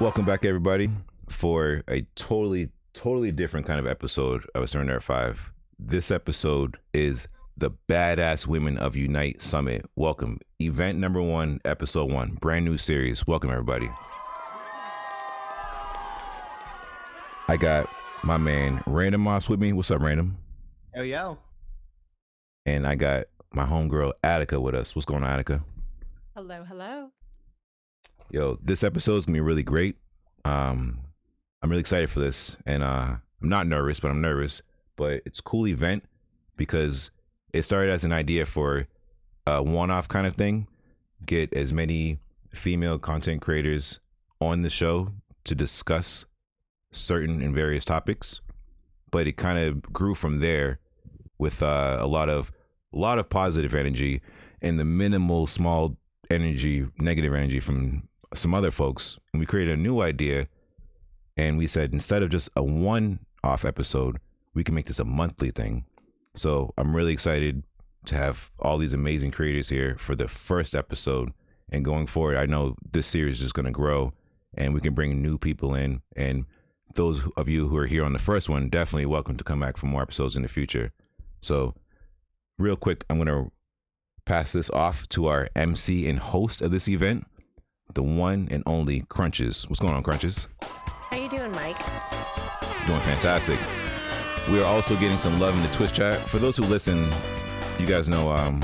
Welcome back, everybody, for a totally different kind of episode of A Surrender at 5. This episode is the Badass Women of Unite Summit. Welcome. Event number 1, episode 1, brand new series. Welcome, everybody. I got my man Random Moss with me. What's up, Random? Yo. And I got my homegirl Attica with us. What's going on, Attica? Hello. Yo, this episode is gonna be really great. I'm really excited for this, and I'm not nervous, but I'm nervous. But it's a cool event because it started as an idea for a one-off kind of thing. Get as many female content creators on the show to discuss certain and various topics, but it kind of grew from there with a lot of positive energy and the minimal small energy, negative energy from some other folks. And we created a new idea, and we said instead of just a one-off episode, we can make this a monthly thing. So I'm really excited to have all these amazing creators here for the first episode, and going forward I know this series is just going to grow and we can bring new people in, and those of you who are here on the first one, definitely welcome to come back for more episodes in the future. So real quick, I'm going to pass this off to our MC and host of this event, the one and only Crunches. What's going on, Crunches? How you doing, Mike? Doing fantastic. We are also getting some love in the Twitch chat. For those who listen, you guys know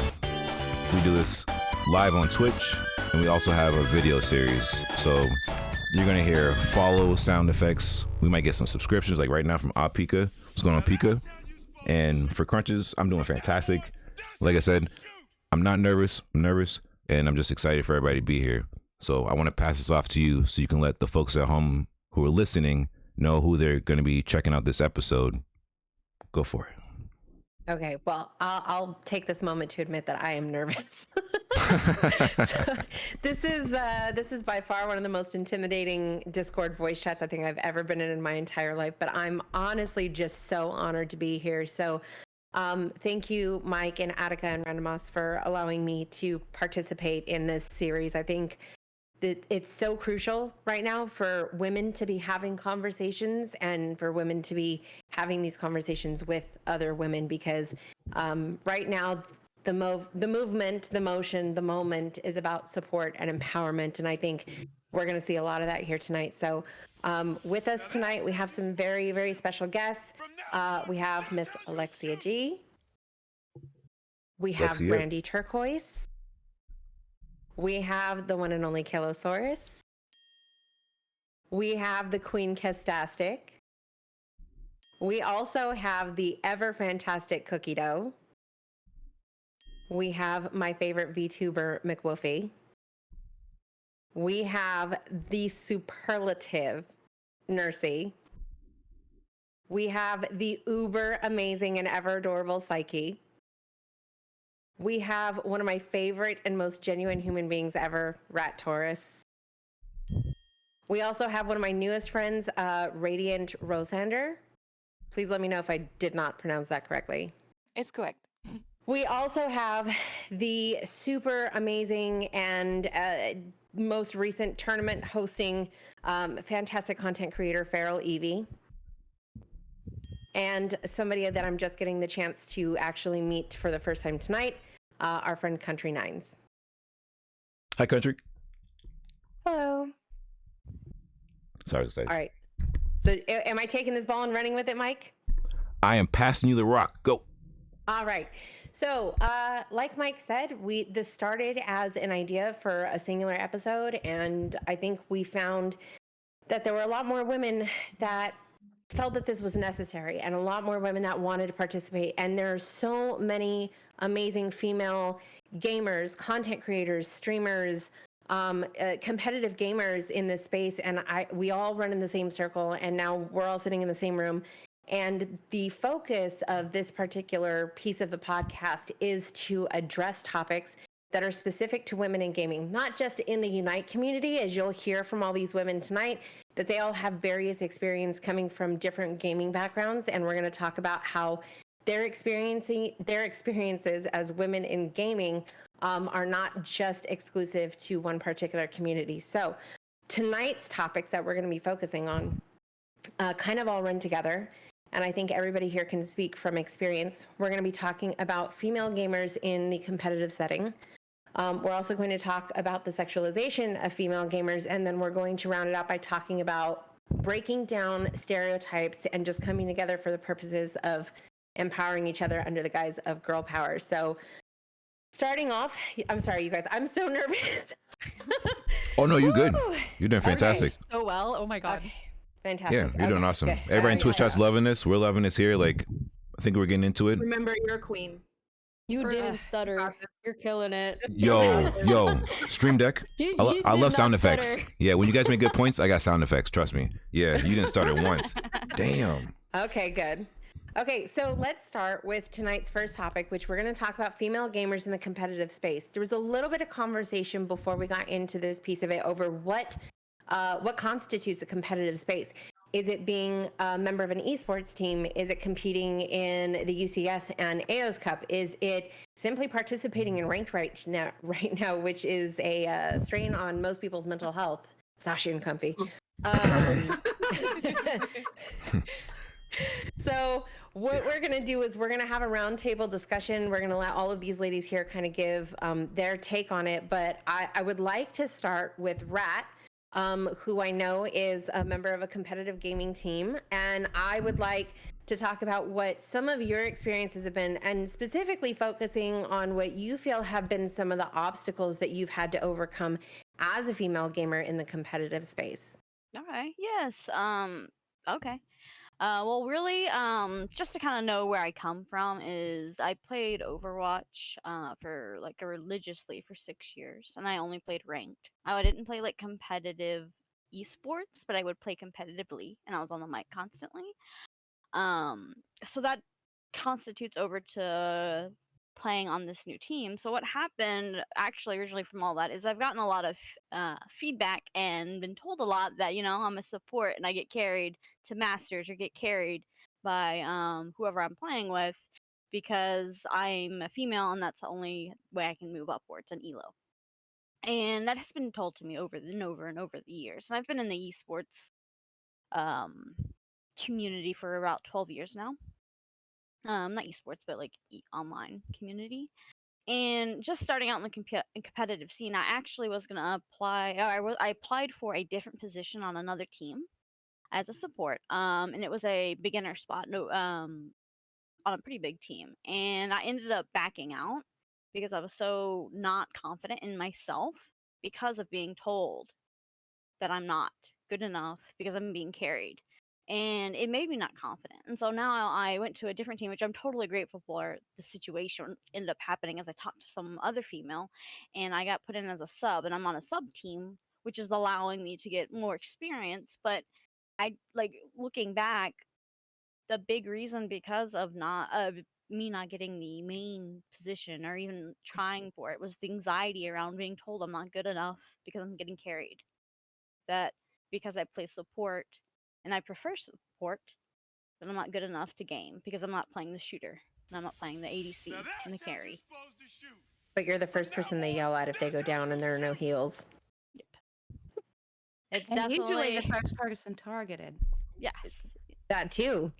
we do this live on Twitch, and we also have a video series. So you're gonna hear follow sound effects. We might get some subscriptions, like right now from Pika. What's going on, Pika? And for Crunches, I'm doing fantastic. Like I said, I'm not nervous. I'm nervous, and I'm just excited for everybody to be here. So I want to pass this off to you so you can let the folks at home who are listening know who they're going to be checking out this episode. Go for it. Okay, well, I'll take this moment to admit that I am nervous. So, this is by far one of the most intimidating Discord voice chats I think I've ever been in my entire life. But I'm honestly just so honored to be here. So thank you, Mike and Attica and Randomos, for allowing me to participate in this series. I think that it's so crucial right now for women to be having conversations and for women to be having these conversations with other women, because right now the movement, the motion, the moment is about support and empowerment. And I think we're going to see a lot of that here tonight. So with us tonight, we have some very, very special guests. We have Miss Alexia G. We have Alexia. Brandy Turquoise. We have the one and only Kilosaurus. We have the Queen Kestastic. We also have the ever fantastic Cookie Dough. We have my favorite VTuber, McWoofy. We have the superlative Nursey. We have the uber amazing and ever adorable Psyche. We have one of my favorite and most genuine human beings ever, Rat Taurus. We also have one of my newest friends, Radiant Rosander. Please let me know if I did not pronounce that correctly. It's correct. We also have the super amazing and most recent tournament hosting fantastic content creator, Feral Evie. And somebody that I'm just getting the chance to actually meet for the first time tonight, our friend Country Nines. Hi, Country. Hello. Sorry to say. All right. So am I taking this ball and running with it, Mike? I am passing you the rock. Go. All right. So like Mike said, this started as an idea for a singular episode. And I think we found that there were a lot more women that felt that this was necessary, and a lot more women that wanted to participate. And there are so many amazing female gamers, content creators, streamers, competitive gamers in this space. And we all run in the same circle, and now we're all sitting in the same room. And the focus of this particular piece of the podcast is to address topics that are specific to women in gaming, not just in the Unite community, as you'll hear from all these women tonight, that they all have various experience coming from different gaming backgrounds. And we're going to talk about how their experiences as women in gaming are not just exclusive to one particular community. So tonight's topics that we're going to be focusing on kind of all run together. And I think everybody here can speak from experience. We're going to be talking about female gamers in the competitive setting. We're also going to talk about the sexualization of female gamers, and then we're going to round it out by talking about breaking down stereotypes and just coming together for the purposes of empowering each other under the guise of girl power. So starting off, I'm sorry, you guys, I'm so nervous. Oh no, you're good. You're doing fantastic. Okay. So well. Oh my God. Okay. Fantastic. Yeah, you're doing Okay, awesome. good. Everybody in Twitch chat's yeah. loving this. We're loving this here. Like, I think we're getting into it. Remember, you're a queen. You Or- didn't stutter. You're killing it. Yo, Stream Deck. I love sound effects. Yeah, when you guys make good points, I got sound effects. Trust me. Yeah, you didn't start it once. Damn. Okay, good. Okay, so let's start with tonight's first topic, which we're going to talk about female gamers in the competitive space. There was a little bit of conversation before we got into this piece of it over what constitutes a competitive space. Is it being a member of an esports team? Is it competing in the UCS and AOS Cup? Is it simply participating in ranked right now, which is a strain on most people's mental health? Sasha and Comfy. So what we're going to do is we're going to have a roundtable discussion. We're going to let all of these ladies here kind of give their take on it. But I would like to start with Rat, who I know is a member of a competitive gaming team. And I would like to talk about what some of your experiences have been, and specifically focusing on what you feel have been some of the obstacles that you've had to overcome as a female gamer in the competitive space. All right. Yes. Okay. Well, really, just to kind of know where I come from is I played Overwatch for like religiously for 6 years, and I only played ranked. I didn't play like competitive esports, but I would play competitively, and I was on the mic constantly. So that constitutes over to playing on this new team. So what happened actually originally from all that is I've gotten a lot of feedback and been told a lot that, you know, I'm a support and I get carried to masters or get carried by whoever I'm playing with because I'm a female and that's the only way I can move upwards in elo. And that has been told to me over and over the years. And I've been in the esports community for about 12 years now. Not esports, but like online community. And just starting out in the competitive scene, I actually was going to apply. I applied for a different position on another team as a support. And it was a beginner spot. No, on a pretty big team. And I ended up backing out because I was so not confident in myself because of being told that I'm not good enough because I'm being carried. And it made me not confident. And so now I went to a different team, which I'm totally grateful for. The situation ended up happening as I talked to some other female, and I got put in as a sub, and I'm on a sub team, which is allowing me to get more experience. But I like looking back, the big reason because of me not getting the main position or even trying for it was the anxiety around being told I'm not good enough because I'm getting carried. That because I play support and I prefer support, that I'm not good enough to game because I'm not playing the shooter and I'm not playing the ADC and the carry. But you're the first person they yell at if they go down and there are no heals. Yep. It's And definitely usually the first person targeted. yes. That too.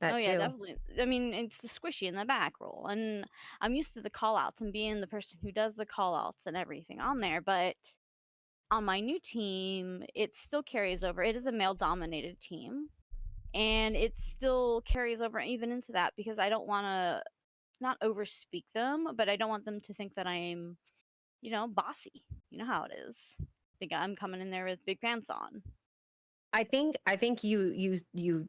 Oh yeah, definitely. I mean, it's the squishy in the back roll, and I'm used to the call outs and being the person who does the call outs and everything on there, but on my new team, it still carries over. It is a male dominated team, and it still carries over even into that because I don't want to not overspeak them, but I don't want them to think that I'm, you know, bossy. You know how it is. Think I'm coming in there with big pants on. I think you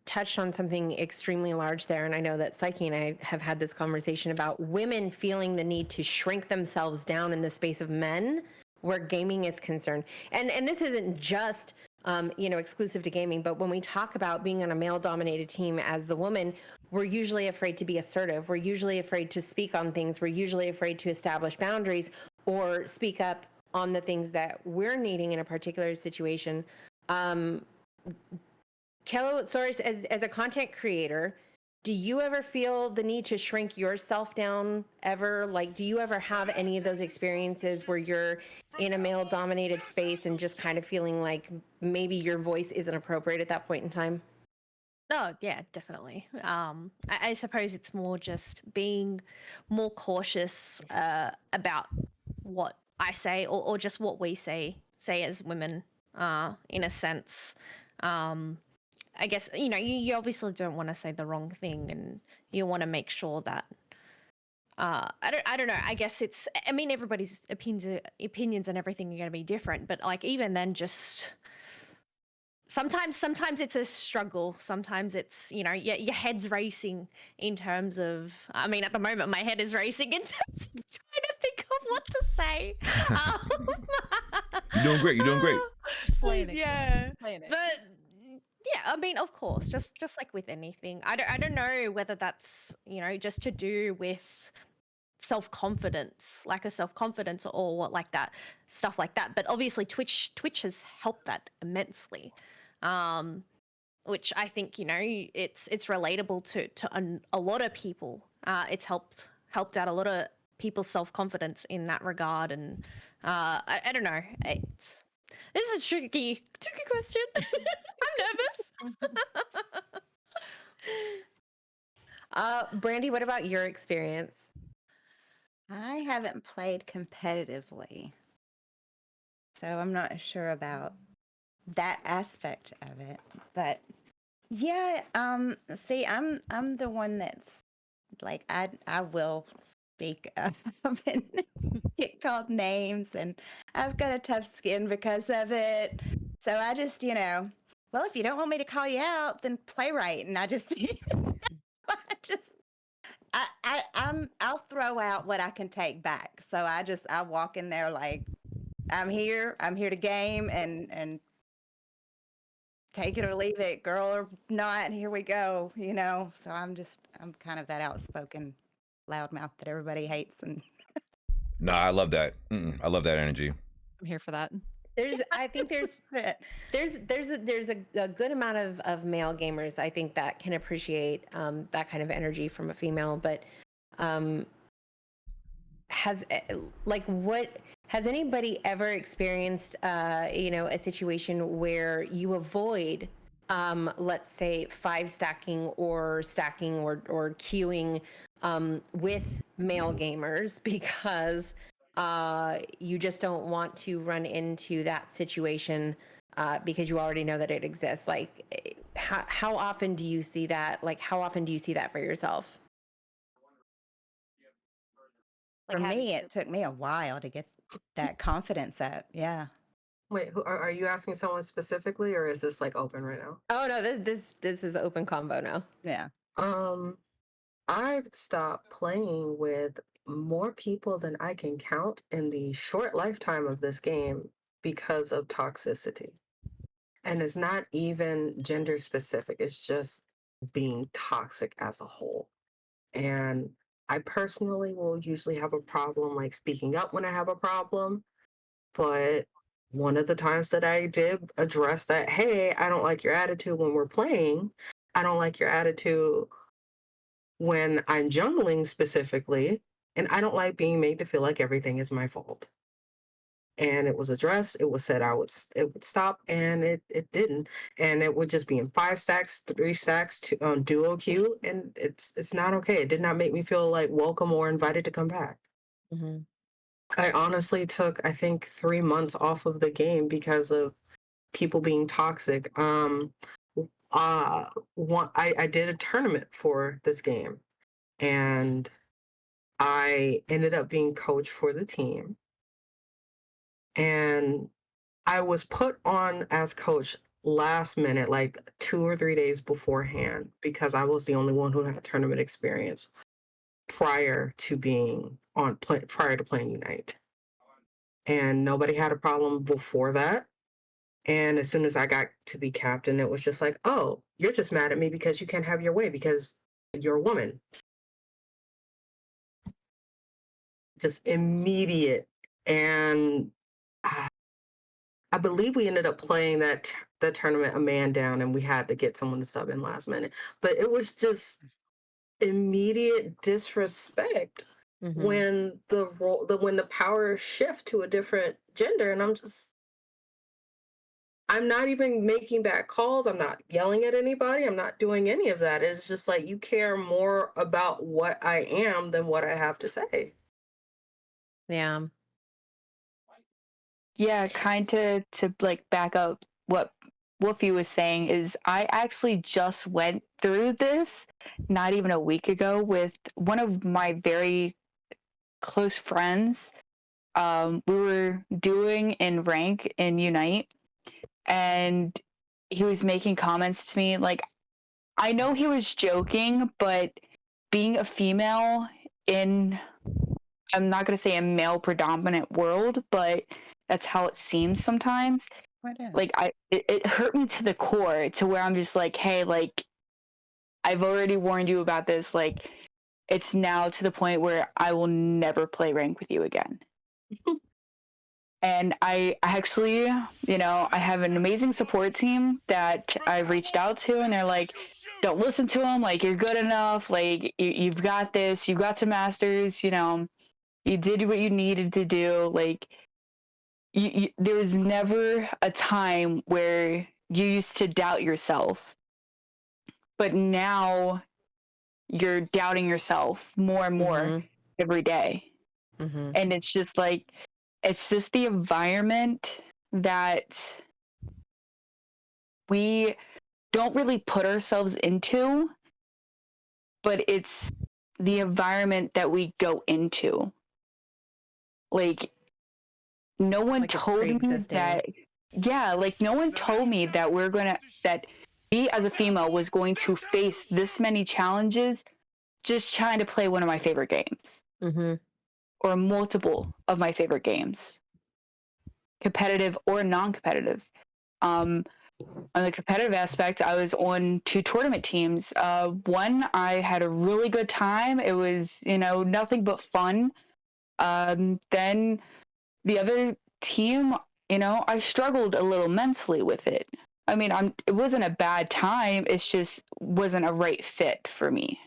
touched on something extremely large there, and I know that Psyche and I have had this conversation about women feeling the need to shrink themselves down in the space of men where gaming is concerned. And this isn't just exclusive to gaming, but when we talk about being on a male dominated team as the woman, we're usually afraid to be assertive. We're usually afraid to speak on things. We're usually afraid to establish boundaries or speak up on the things that we're needing in a particular situation. Kelosaurus, as a content creator, do you ever feel the need to shrink yourself down ever? Like, do you ever have any of those experiences where you're in a male dominated space and just kind of feeling like maybe your voice isn't appropriate at that point in time? Oh, yeah, definitely. I suppose it's more just being more cautious about what I say or just what we say as women, in a sense. I guess, you obviously don't want to say the wrong thing, and you want to make sure that I don't know. I guess I mean, everybody's opinions and everything are going to be different, but like even then, just sometimes it's a struggle. Sometimes it's your head's racing in terms of. I mean, at the moment, my head is racing in terms of trying to think of what to say. You're doing great. You're doing great. Slaying it. Yeah, Slaying it. but yeah, I mean, of course, just like with anything, I don't know whether that's just to do with self-confidence, lack of self-confidence, or what like that, stuff like that. But obviously, Twitch has helped that immensely, which I think it's relatable to a lot of people. It's helped out a lot of people's self-confidence in that regard, and I don't know. This is a tricky question. I'm nervous. Brandy, what about your experience? I haven't played competitively, so I'm not sure about that aspect of it. But yeah, see, I'm the one that's like I will speak up and get called names, and I've got a tough skin because of it. So I just, well, if you don't want me to call you out, then play right. And I just, I'll throw out what I can take back. So I walk in there like I'm here to game and take it or leave it, girl or not, here we go, So I'm kind of that outspoken loudmouth that everybody hates. And Nah, I love that. I love that energy. I'm here for that. I think there's a good amount of male gamers, I think, that can appreciate that kind of energy from a female. But has anybody ever experienced a situation where you avoid let's say 5 stacking or queuing with male gamers because you just don't want to run into that situation because you already know that it exists? Like, how often do you see that? Like, how often do you see that for yourself? for me, it took me a while to get that confidence up. Yeah. Wait, are you asking someone specifically, or is this like open right now? Oh no, this is open combo now. Yeah. I've stopped playing with more people than I can count in the short lifetime of this game because of toxicity. And it's not even gender specific, it's just being toxic as a whole. And I personally will usually have a problem like speaking up when I have a problem. But one of the times that I did address that, hey, I don't like your attitude when we're playing. I don't like your attitude when I'm jungling specifically. And I don't like being made to feel like everything is my fault. And it was addressed. It was said it would stop, and it didn't. And it would just be in 5 stacks, 3 stacks to duo queue, and it's not okay. It did not make me feel like welcome or invited to come back. Mm-hmm. I honestly took, I think, 3 months off of the game because of people being toxic. I did a tournament for this game, and I ended up being coach for the team. And I was put on as coach last minute, like 2 or 3 days beforehand, because I was the only one who had tournament experience prior to playing Unite. And nobody had a problem before that. And as soon as I got to be captain, it was just like, oh, you're just mad at me because you can't have your way because you're a woman. Just immediate. And I believe we ended up playing the tournament a man down, and we had to get someone to sub in last minute. But it was just immediate disrespect Mhm. when when the power shift to a different gender, and I'm not even making bad calls. I'm not yelling at anybody. I'm not doing any of that. It's just like you care more about what I am than what I have to say. Yeah. Yeah, kind of to like back up what Wolfie was saying is I actually just went through this not even a week ago with one of my very close friends. We were doing in rank in Unite, and he was making comments to me like I know he was joking, but being a female in I'm not going to say a male predominant world, but that's how it seems sometimes. What is? Like it hurt me to the core to where I'm just like, hey, like I've already warned you about this. Like it's now to the point where I will never play rank with you again. And I actually, I have an amazing support team that I've reached out to, and they're like, don't listen to him. Like, you're good enough. Like, you've got this. You've got some masters. You did what you needed to do. Like, there was never a time where you used to doubt yourself, but now you're doubting yourself more and more Mhm. every day. Mhm. And it's just like, it's just the environment that we don't really put ourselves into, but it's the environment that we go into. Like, no one Like it's told me pre-existing. that, yeah, like, no one told me that that me as a female was going to face this many challenges just trying to play one of my favorite games Mhm. or multiple of my favorite games, competitive or non-competitive. On the competitive aspect, I was on 2 tournament teams. One, I had a really good time. It was, nothing but fun. Then the other team, I struggled a little mentally with it. I mean, it wasn't a bad time. It's just wasn't a right fit for me.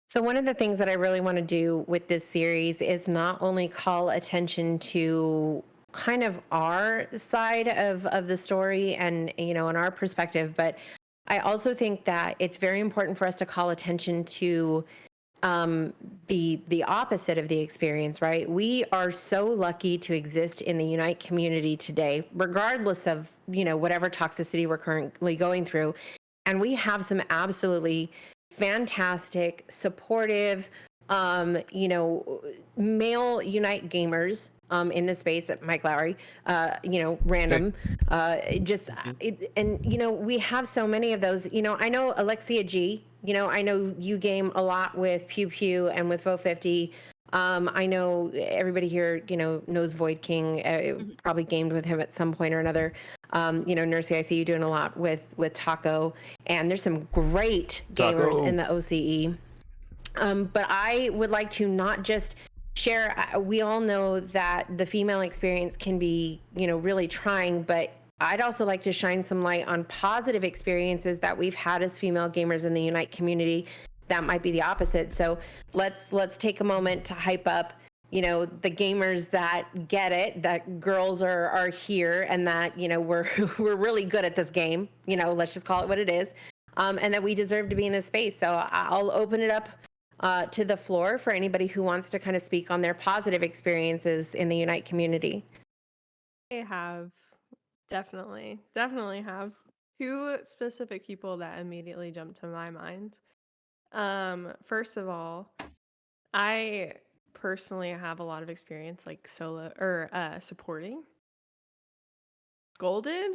So one of the things that I really want to do with this series is not only call attention to kind of our side of the story and in our perspective, but I also think that it's very important for us to call attention to the opposite of the experience, right? We are so lucky to exist in the Unite community today, regardless of whatever toxicity we're currently going through, and we have some absolutely fantastic, supportive, male Unite gamers in the space at Mike Lowry, random, and we have so many of those. I know Alexia G. I know you game a lot with Pew Pew and with Vo50. I know everybody here, knows Void King. Probably gamed with him at some point or another. Nursey, I see you doing a lot with Taco, and there's some great gamers Taco. in the OCE. But I would like to not just share. We all know that the female experience can be, really trying, but I'd also like to shine some light on positive experiences that we've had as female gamers in the Unite community that might be the opposite. So let's take a moment to hype up, the gamers that get it, that girls are here, and that we're we're really good at this game. Let's just call it what it is, and that we deserve to be in this space. So I'll open it up to the floor for anybody who wants to kind of speak on their positive experiences in the Unite community. I have definitely have two specific people that immediately jump to my mind. First of all, I personally have a lot of experience like solo or supporting. Scolded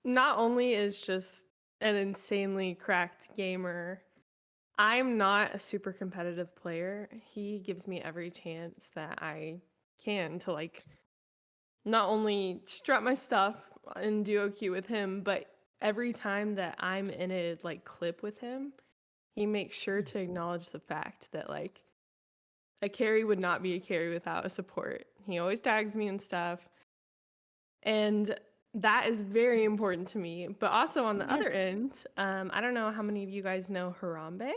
not only is just an insanely cracked gamer, I'm not a super competitive player. He gives me every chance that I can to like not only strut my stuff and duo queue with him, but every time that I'm in a like clip with him, he makes sure to acknowledge the fact that like a carry would not be a carry without a support. He always tags me and stuff. And that is very important to me. But also on the other end, I don't know how many of you guys know Harambe.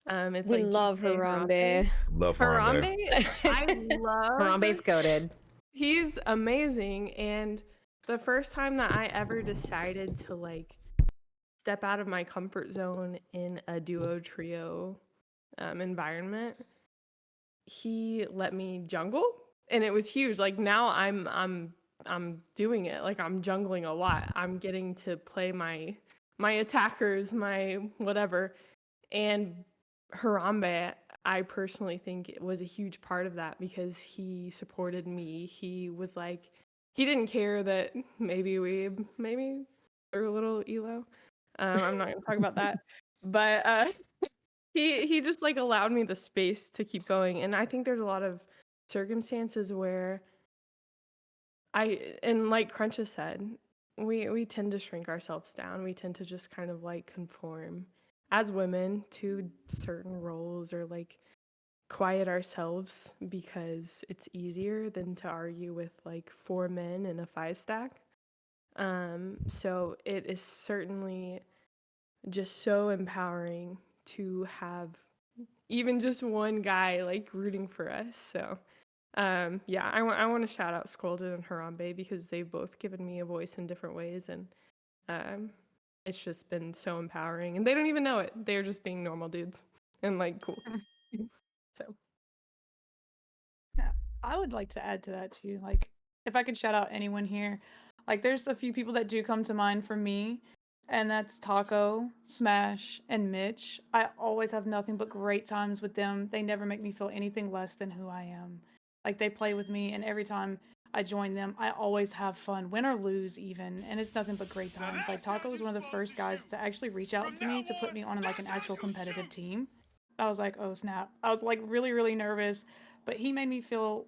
It's We like love GK Harambe. Love Harambe. Harambe, I love. Harambe's goated. He's amazing, and the first time that I ever decided to like step out of my comfort zone in a duo trio environment, he let me jungle, and it was huge. Like now I'm doing it. Like I'm jungling a lot. I'm getting to play my attackers, my whatever. And Harambe, I personally think it was a huge part of that because he supported me. He was like, he didn't care that maybe threw a little elo. I'm not gonna talk about that, but he just like allowed me the space to keep going. And I think there's a lot of circumstances where and like Crunch has said, we tend to shrink ourselves down. We tend to just kind of like conform as women to certain roles or like quiet ourselves because it's easier than to argue with like 4 men in a 5 stack. So it is certainly just so empowering to have even just one guy like rooting for us. So yeah, I want to shout out Scolded and Harambe because they've both given me a voice in different ways, and um, it's just been so empowering. And they don't even know it; they're just being normal dudes and like cool. So Yeah, I would like to add to that too. Like, if I could shout out anyone here, like, there's a few people that do come to mind for me, and that's Taco, Smash, and Mitch. I always have nothing but great times with them. They never make me feel anything less than who I am. Like, they play with me, and every time I join them, I always have fun, win or lose, even, and it's nothing but great times. Like, Taco was one of the first guys to actually reach out to me to put me on like an actual competitive team. I was like, oh snap! I was like really, really nervous, but he made me feel,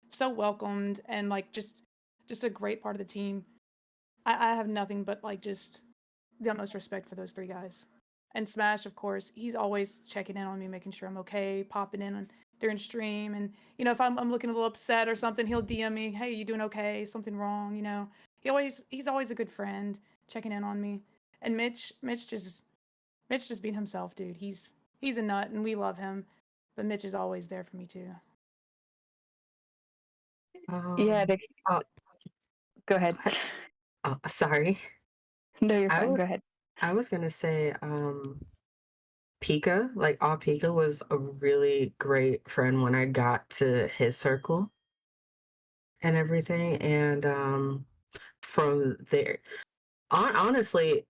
so welcomed and like just a great part of the team. I have nothing but like just the utmost respect for those three guys. And Smash, of course, he's always checking in on me, making sure I'm okay, popping in during stream, and if I'm looking a little upset or something, he'll DM me, "Hey, you doing okay? Something wrong?" He's always a good friend, checking in on me. And Mitch just being himself, dude. He's a nut, and we love him, but Mitch is always there for me too. Yeah, oh, go ahead. sorry. No, you're I fine. was Go ahead. I was gonna say, Pika, like all Pika was a really great friend when I got to his circle and everything. And from there, honestly,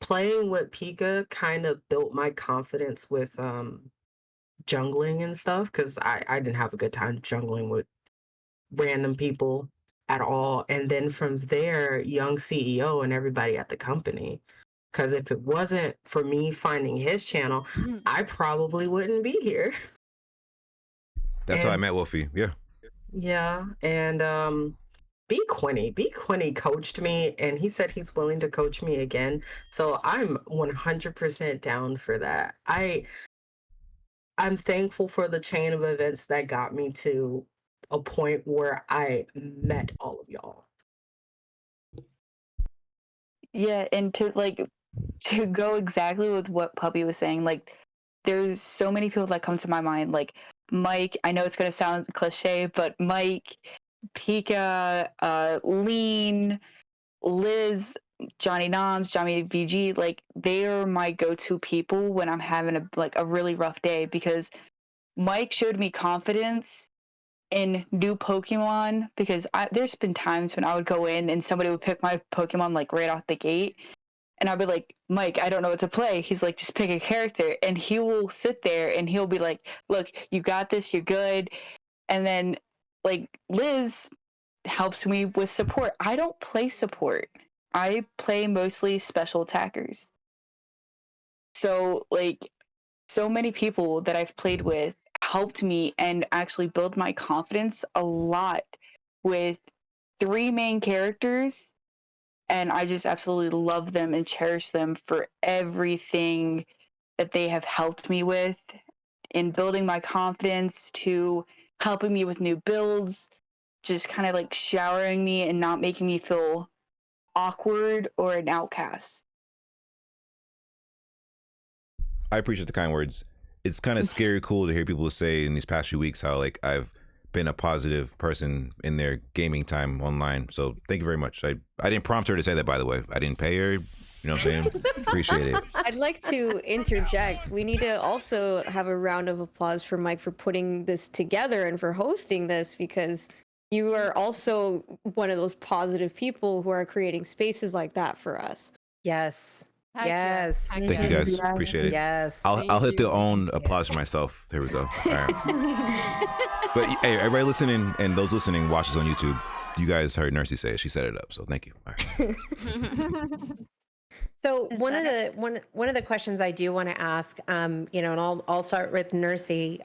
playing with Pika kind of built my confidence with jungling and stuff because I didn't have a good time jungling with random people at all. And then from there, young CEO and everybody at the company. Because if it wasn't for me finding his channel, I probably wouldn't be here. That's how I And met Wolfie. Yeah. yeah, and B Quinny coached me, and he said he's willing to coach me again. So I'm 100% down for that. I'm thankful for the chain of events that got me to a point where I met all of y'all. Yeah, and to go exactly with what Puppy was saying, like there's so many people that come to my mind, like Mike. I know it's gonna sound cliche, but Mike, Pika, Lean, Liz, Johnny Noms, Johnny VG, like they are my go-to people when I'm having a really rough day because Mike showed me confidence in new Pokemon because there's been times when I would go in and somebody would pick my Pokemon like right off the gate. And I'd be like, Mike, I don't know what to play. He's like, just pick a character. And he will sit there and he'll be like, look, you got this, you're good. And then like Liz helps me with support. I don't play support. I play mostly special attackers. So like so many people that I've played with helped me and actually build my confidence a lot with 3 main characters, and I just absolutely love them and cherish them for everything that they have helped me with in building my confidence, to helping me with new builds, just kind of like showering me and not making me feel awkward or an outcast. I appreciate the kind words. It's kind of scary cool to hear people say in these past few weeks how like I've been a positive person in their gaming time online. So thank you very much. I didn't prompt her to say that, by the way. I didn't pay her. You know what I'm saying? Appreciate it. I'd like to interject. We need to also have a round of applause for Mike for putting this together and for hosting this, because you are also one of those positive people who are creating spaces like that for us. Yes. Heck Yes. Heck Thank you guys. Yeah. Appreciate it. Yes. I'll hit the own applause for myself. There we go. All right. But hey, everybody listening and those listening, watch this on YouTube. You guys heard Nursey say it. She set it up. So thank you. All right. So Is one of that the questions I do want to ask, you know, and I'll start with Nursey.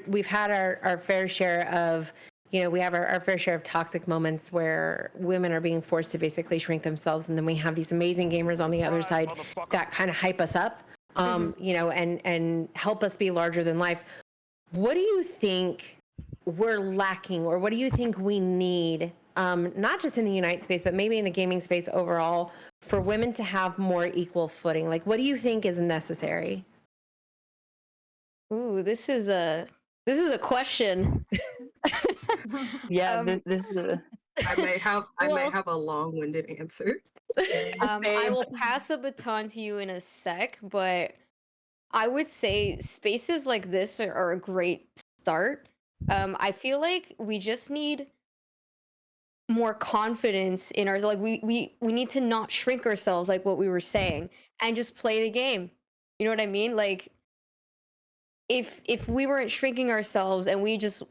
We've had our fair share of, you know, we have our fair share of toxic moments where women are being forced to basically shrink themselves, and then we have these amazing gamers on the other side that kind of hype us up, you know, and help us be larger than life. What do you think we're lacking, or what do you think we need, not just in the Unite space, but maybe in the gaming space overall, for women to have more equal footing? Like, what do you think is necessary? Ooh, this is a question. Yeah, Um, this is a I may Well- have a long-winded answer. I Same. will pass the baton to you in a sec, but I would say spaces like this are a great start. I feel like we just need more confidence in our, like, we need to not shrink ourselves, like what we were saying, and just play the game. You know what I mean? Like, if we weren't shrinking ourselves and we just,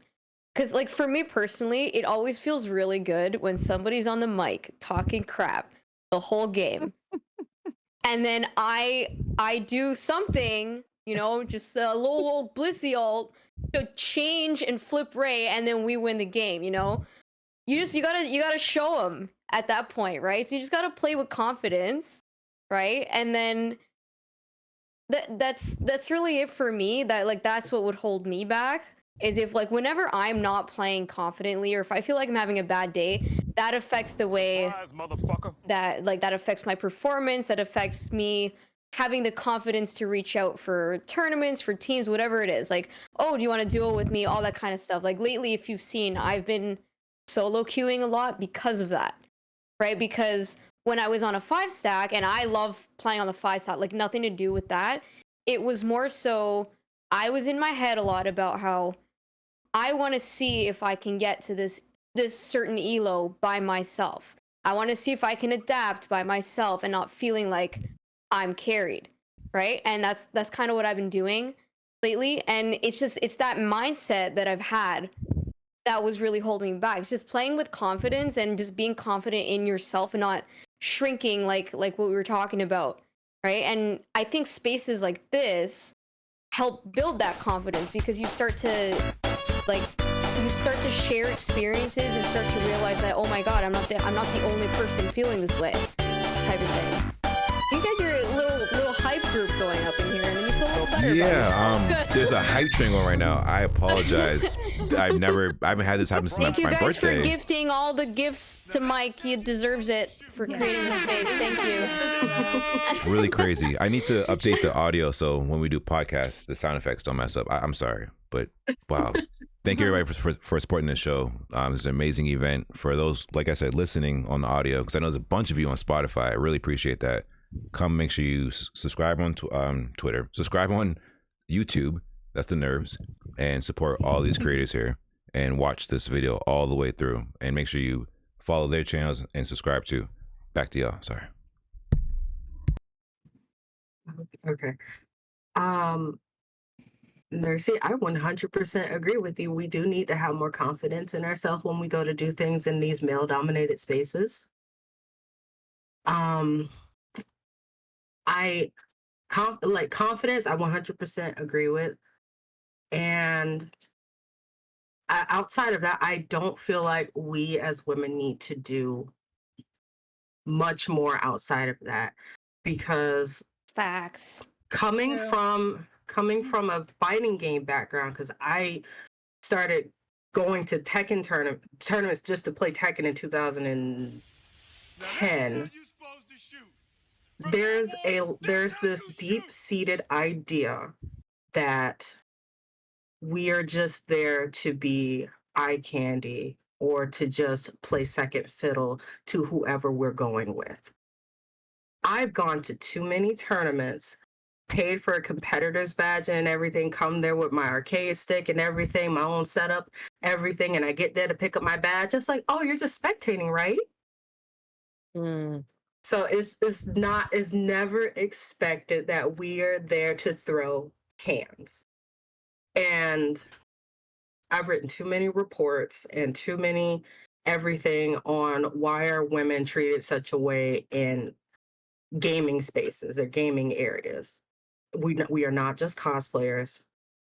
because like for me personally, it always feels really good when somebody's on the mic talking crap the whole game, and then I do something, you know, just a little old blissy ult to change and flip Ray, and then we win the game. You know, you gotta show them at that point, right? So you just gotta play with confidence, right? And then that's really it for me. That, like, that's what would hold me back, is if, like, whenever I'm not playing confidently, or if I feel like I'm having a bad day, that affects the way that affects my performance, that affects me having the confidence to reach out for tournaments, for teams, whatever it is. Like, oh, do you want to duel with me? All that kind of stuff. Like, lately, if you've seen, I've been solo queuing a lot because of that, right? Because when I was on a 5 stack, and I love playing on the 5 stack, like, nothing to do with that. It was more so I was in my head a lot about how I want to see if I can get to this certain elo by myself. I want to see if I can adapt by myself and not feeling like I'm carried, right? And that's kind of what I've been doing lately. And it's that mindset that I've had that was really holding me back. It's just playing with confidence and just being confident in yourself and not shrinking like what we were talking about, right? And I think spaces like this help build that confidence, because you start to share experiences and start to realize that, oh my god, I'm not the only person feeling this way, type of thing. You got your little hype group going up in here, and then you feel a little better. Yeah, there's a hype train going right now. I apologize. I haven't had this happen since Thank you my guys birthday. for gifting all the gifts to Mike. He deserves it for creating the space. Thank you. Really crazy. I need to update the audio so when we do podcasts, the sound effects don't mess up. I'm sorry, but wow. Thank you everybody for supporting this show. It's an amazing event. For those, like I said, listening on the audio, because I know there's a bunch of you on Spotify. I really appreciate that. Come, make sure you subscribe on Twitter, subscribe on YouTube. That's the nerves, and support all these creators here, and watch this video all the way through, and make sure you follow their channels and subscribe too. Back to y'all. Sorry. Okay. Nursey, I 100% agree with you. We do need to have more confidence in ourselves when we go to do things in these male-dominated spaces. Confidence, I 100% agree with. And outside of that, I don't feel like we as women need to do much more outside of that, because Facts. coming from a fighting game background, because I started going to Tekken tournaments just to play Tekken in 2009, 10, there's this deep-seated idea that we are just there to be eye candy or to just play second fiddle to whoever we're going with. I've gone to too many tournaments, paid for a competitor's badge and everything, come there with my arcade stick and everything, my own setup, everything, and I get there to pick up my badge. It's like, oh, you're just spectating, right? So it's never expected that we are there to throw hands. And I've written too many reports and too many everything on why are women treated such a way in gaming spaces or gaming areas. We are not just cosplayers.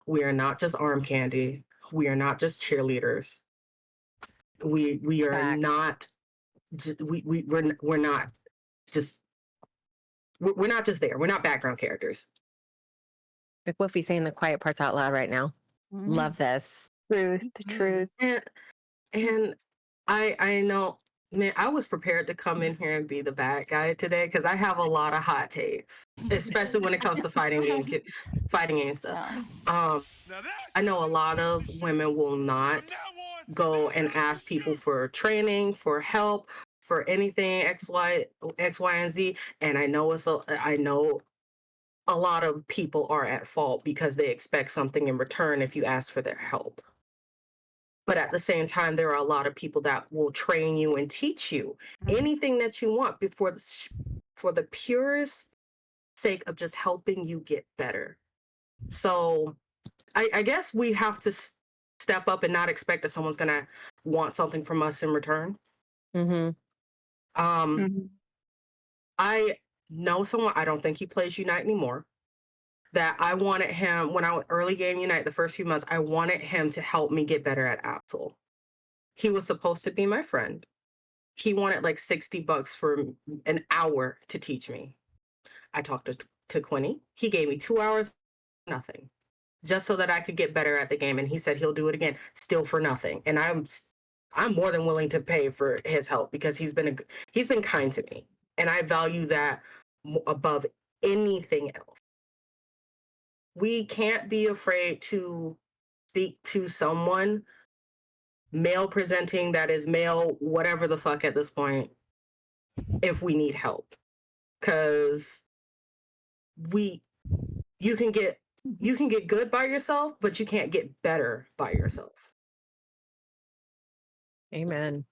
We are not just arm candy. We are not just cheerleaders. We are Facts. not. We're not just. We're not just there. We're not background characters. Like Wolfie's saying the quiet parts out loud right now. Love this. Truth, the truth. And I know, man, I was prepared to come in here and be the bad guy today because I have a lot of hot takes, especially when it comes to fighting game stuff. I know a lot of women will not go and ask people for training, for help, for anything X, Y, and Z. And I know a lot of people are at fault because they expect something in return if you ask for their help. But at the same time, there are a lot of people that will train you and teach you anything that you want for the purest sake of just helping you get better. So I guess we have to step up and not expect that someone's going to want something from us in return. I know someone, I don't think he plays Unite anymore, that I wanted him, when I was early game Unite, the first few months, I wanted him to help me get better at Absol. He was supposed to be my friend. He wanted like $60 for an hour to teach me. I talked to Quinny. He gave me 2 hours, nothing, just so that I could get better at the game. And he said he'll do it again, still for nothing. And I'm more than willing to pay for his help because he's been kind to me. And I value that above anything else. We can't be afraid to speak to someone male presenting that is male, whatever the fuck at this point, if we need help. Because you can get good by yourself, but you can't get better by yourself. Amen.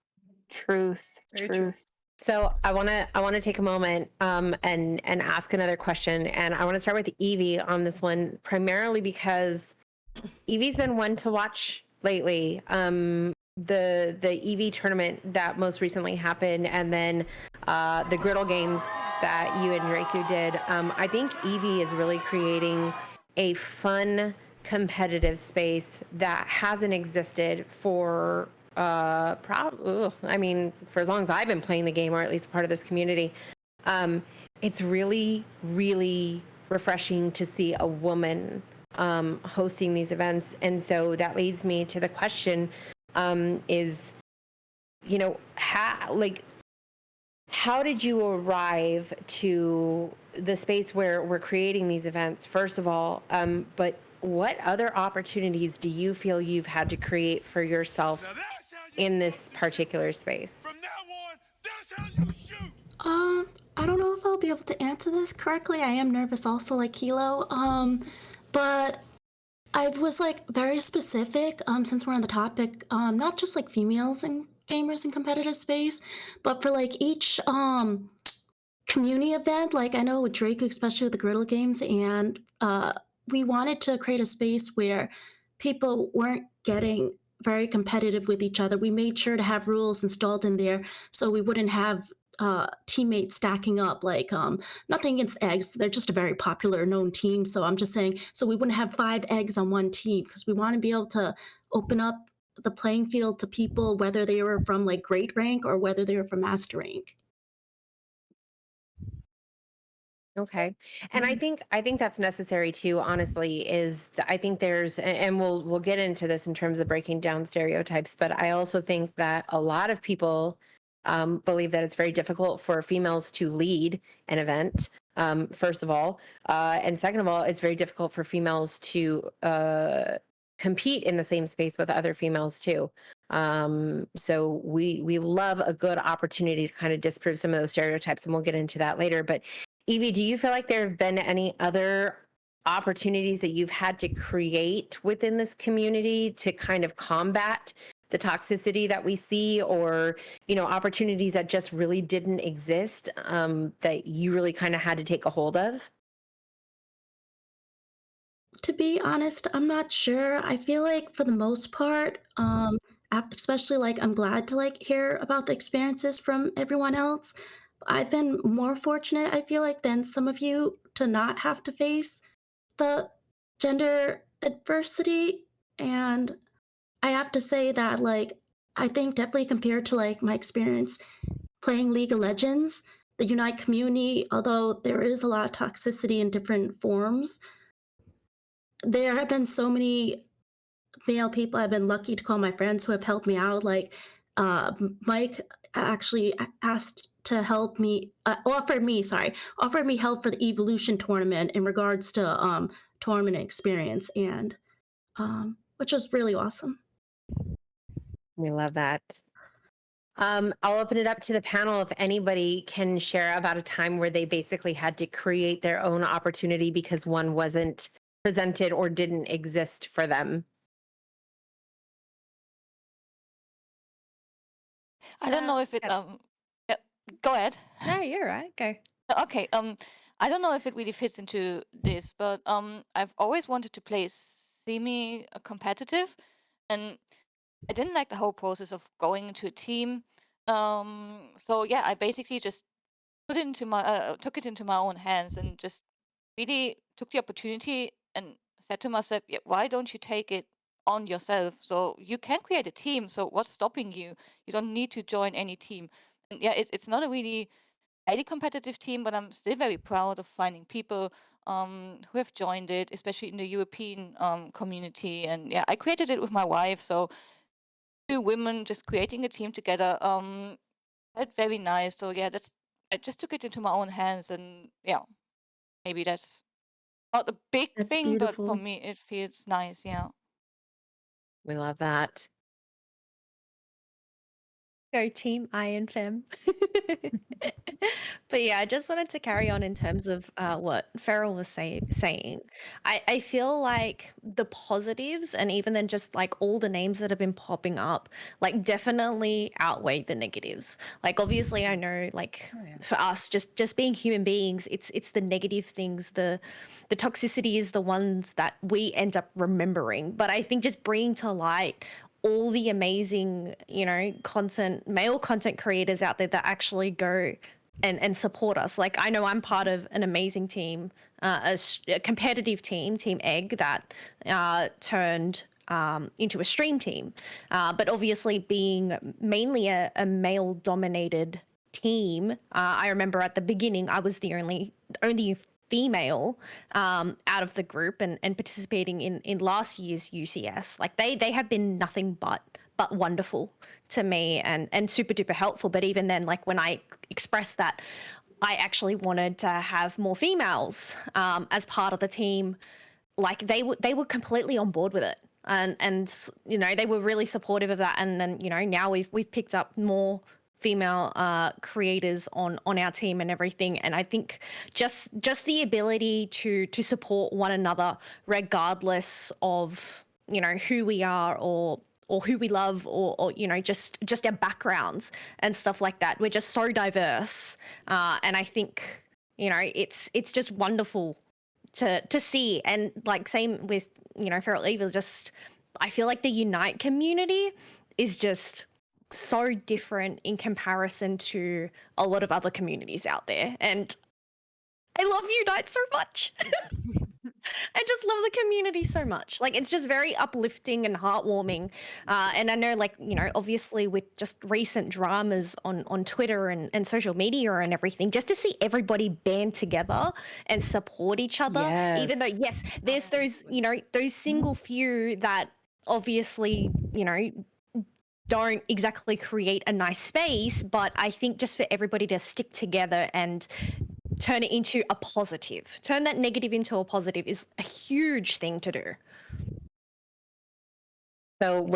Truth. Truth. So I want to take a moment and ask another question, and I want to start with Evie on this one, primarily because Evie's been one to watch lately. The Evie tournament that most recently happened, and then the Griddle games that you and Reiku did. I think Evie is really creating a fun competitive space that hasn't existed for for as long as I've been playing the game, or at least part of this community. It's really, really refreshing to see a woman hosting these events. And so that leads me to the question, is, you know, how did you arrive to the space where we're creating these events, first of all, but what other opportunities do you feel you've had to create for yourself in this particular space? I don't know if I'll be able to answer this correctly. I am nervous also, like Kilo. But I was like very specific, since we're on the topic, not just like females and gamers in competitive space, but for like each community event. Like I know with Drake, especially with the Griddle games, and we wanted to create a space where people weren't getting very competitive with each other. We made sure to have rules installed in there so we wouldn't have teammates stacking up. Like nothing against eggs, they're just a very popular known team. So I'm just saying, so we wouldn't have 5 eggs on one team, because we want to be able to open up the playing field to people, whether they were from like great rank or whether they were from master rank. Okay. And I think that's necessary too, honestly, I think there's, and we'll get into this in terms of breaking down stereotypes, but I also think that a lot of people believe that it's very difficult for females to lead an event, first of all. And second of all, it's very difficult for females to compete in the same space with other females too. So we love a good opportunity to kind of disprove some of those stereotypes, and we'll get into that later. But Evie, do you feel like there have been any other opportunities that you've had to create within this community to kind of combat the toxicity that we see, or opportunities that just really didn't exist, that you really kind of had to take a hold of? To be honest, I'm not sure. I feel like for the most part, especially like I'm glad to like hear about the experiences from everyone else. I've been more fortunate, I feel like, than some of you to not have to face the gender adversity. And I have to say that, like, I think definitely compared to like my experience playing League of Legends, the Unite community, although there is a lot of toxicity in different forms, there have been so many male people I've been lucky to call my friends who have helped me out. Like Mike actually asked to help me, offered me help for the Evolution tournament in regards to tournament experience, and which was really awesome. We love that. I'll open it up to the panel if anybody can share about a time where they basically had to create their own opportunity because one wasn't presented or didn't exist for them. I don't know if it yeah, go ahead. No, you're right. Go. Okay, I don't know if it really fits into this, but I've always wanted to play semi competitive, and I didn't like the whole process of going into a team. So yeah, I basically just took it into my own hands and just really took the opportunity and said to myself, yeah, why don't you take it on yourself? So you can create a team. So what's stopping you? You don't need to join any team. And yeah, it's not a really highly competitive team, but I'm still very proud of finding people who have joined it, especially in the European community. And yeah, I created it with my wife. So two women just creating a team together. That's very nice. So yeah, I just took it into my own hands, and yeah, maybe that's not a big That's thing, but for beautiful. me it feels nice. Yeah. We love that. Go team Iron Fem. But yeah, I just wanted to carry on in terms of what Farrell was saying. I feel like the positives, and even then just like all the names that have been popping up, like definitely outweigh the negatives. Like obviously I know like for us just being human beings, it's the negative things, the toxicity is the ones that we end up remembering. But I think just bringing to light all the amazing, male content creators out there that actually go and support us. Like I know I'm part of an amazing team, a competitive team, Team Egg, that turned into a stream team. But obviously being mainly a male-dominated team, I remember at the beginning I was the only female out of the group and participating in last year's UCS. Like they have been nothing but wonderful to me and super duper helpful. But even then, like when I expressed that I actually wanted to have more females as part of the team, like they were completely on board with it. And they were really supportive of that. And then, now we've picked up more female creators on our team and everything. And I think just the ability to support one another regardless of who we are or who we love or just our backgrounds and stuff like that. We're just so diverse, and I think it's just wonderful to see. And like same with Feral Evil, just I feel like the Unite community is just so different in comparison to a lot of other communities out there, and I love Unite so much. I just love the community so much. Like it's just very uplifting and heartwarming. And I know, like, obviously with just recent dramas on Twitter and social media and everything, just to see everybody band together and support each other, even though, yes, there's those, those single few that obviously, don't exactly create a nice space, but I think just for everybody to stick together and turn it into a positive, turn that negative into a positive is a huge thing to do. So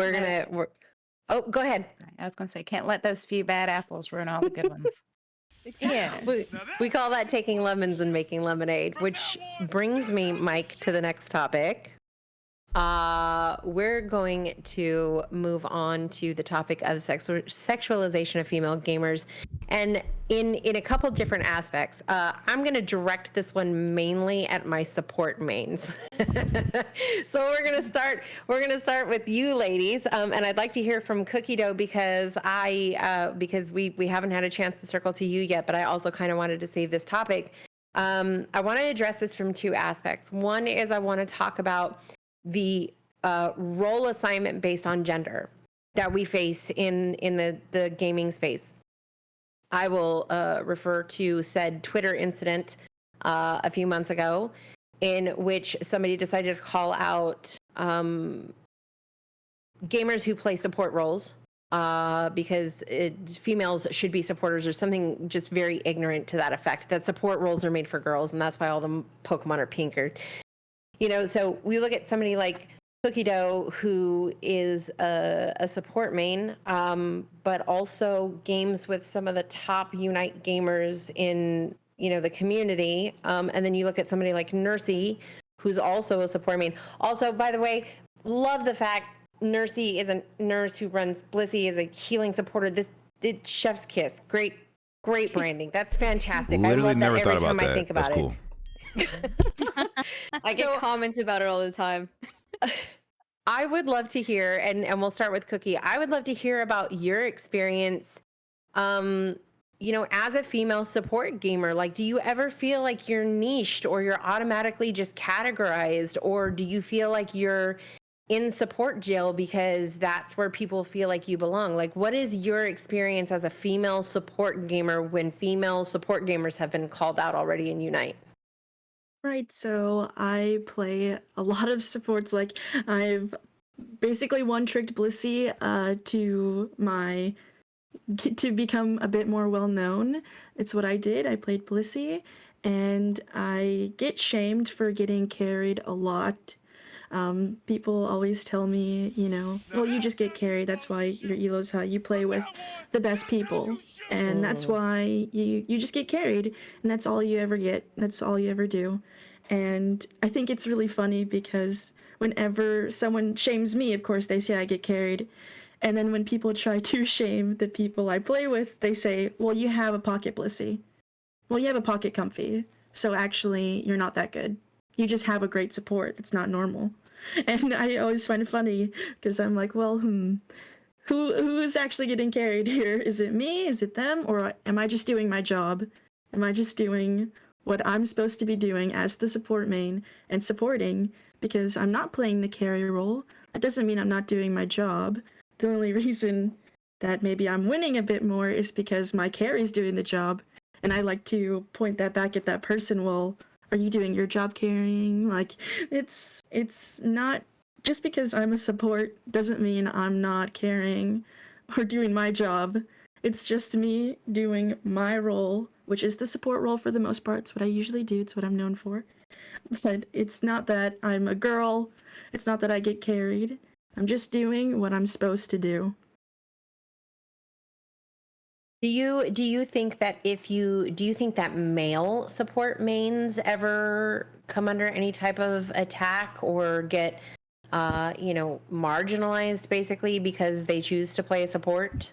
oh, go ahead. I was going to say, can't let those few bad apples ruin all the good ones. Yeah, we call that taking lemons and making lemonade, which brings me, Mike, to the next topic. We're going to move on to the topic of sexualization of female gamers, and in a couple different aspects. I'm going to direct this one mainly at my support mains. So we're going to start with you ladies, and I'd like to hear from Cookie Dough because we haven't had a chance to circle to you yet, but I also kind of wanted to save this topic. I want to address this from two aspects. One is I want to talk about the role assignment based on gender that we face in the gaming space. I will refer to said Twitter incident a few months ago in which somebody decided to call out gamers who play support roles because females should be supporters or something just very ignorant to that effect, that support roles are made for girls and that's why all the Pokemon are pinker. So we look at somebody like Cookie Dough, who is a support main, but also games with some of the top Unite gamers in, the community. And then you look at somebody like Nursey, who's also a support main. Also, by the way, love the fact Nursey is a nurse who runs Blissey, is a healing supporter. This chef's kiss. Great branding. That's fantastic. Literally I love never that every thought time about I that. think about That's cool. I get comments about it all the time. I would love to hear, and we'll start with Cookie. I would love to hear about your experience, as a female support gamer. Like, do you ever feel like you're niched or you're automatically just categorized, or do you feel like you're in support jail because that's where people feel like you belong? Like, what is your experience as a female support gamer when female support gamers have been called out already in Unite? Right, so I play a lot of supports. Like, I've basically one-tricked Blissey to become a bit more well-known. It's what I did. I played Blissey, and I get shamed for getting carried a lot. People always tell me, well, you just get carried. That's why your elo's high. You play with the best people, and that's why you just get carried, and that's all you ever get. That's all you ever do. And I think it's really funny because whenever someone shames me, of course, they say I get carried. And then when people try to shame the people I play with, they say, well, you have a pocket Blissey. Well, you have a pocket Comfy. So actually, you're not that good. You just have a great support. It's not normal. And I always find it funny because I'm like, well, who's actually getting carried here? Is it me? Is it them? Or am I just doing my job? Am I just doing what I'm supposed to be doing as the support main and supporting? Because I'm not playing the carry role. That doesn't mean I'm not doing my job. The only reason that maybe I'm winning a bit more is because my carry's doing the job. And I like to point that back at that person. Well, are you doing your job carrying? Like, it's not just because I'm a support doesn't mean I'm not carrying or doing my job. It's just me doing my role, which is the support role for the most part. It's what I usually do. It's what I'm known for. But it's not that I'm a girl. It's not that I get carried. I'm just doing what I'm supposed to do. Do you think that do you think that male support mains ever come under any type of attack or get marginalized basically because they choose to play a support?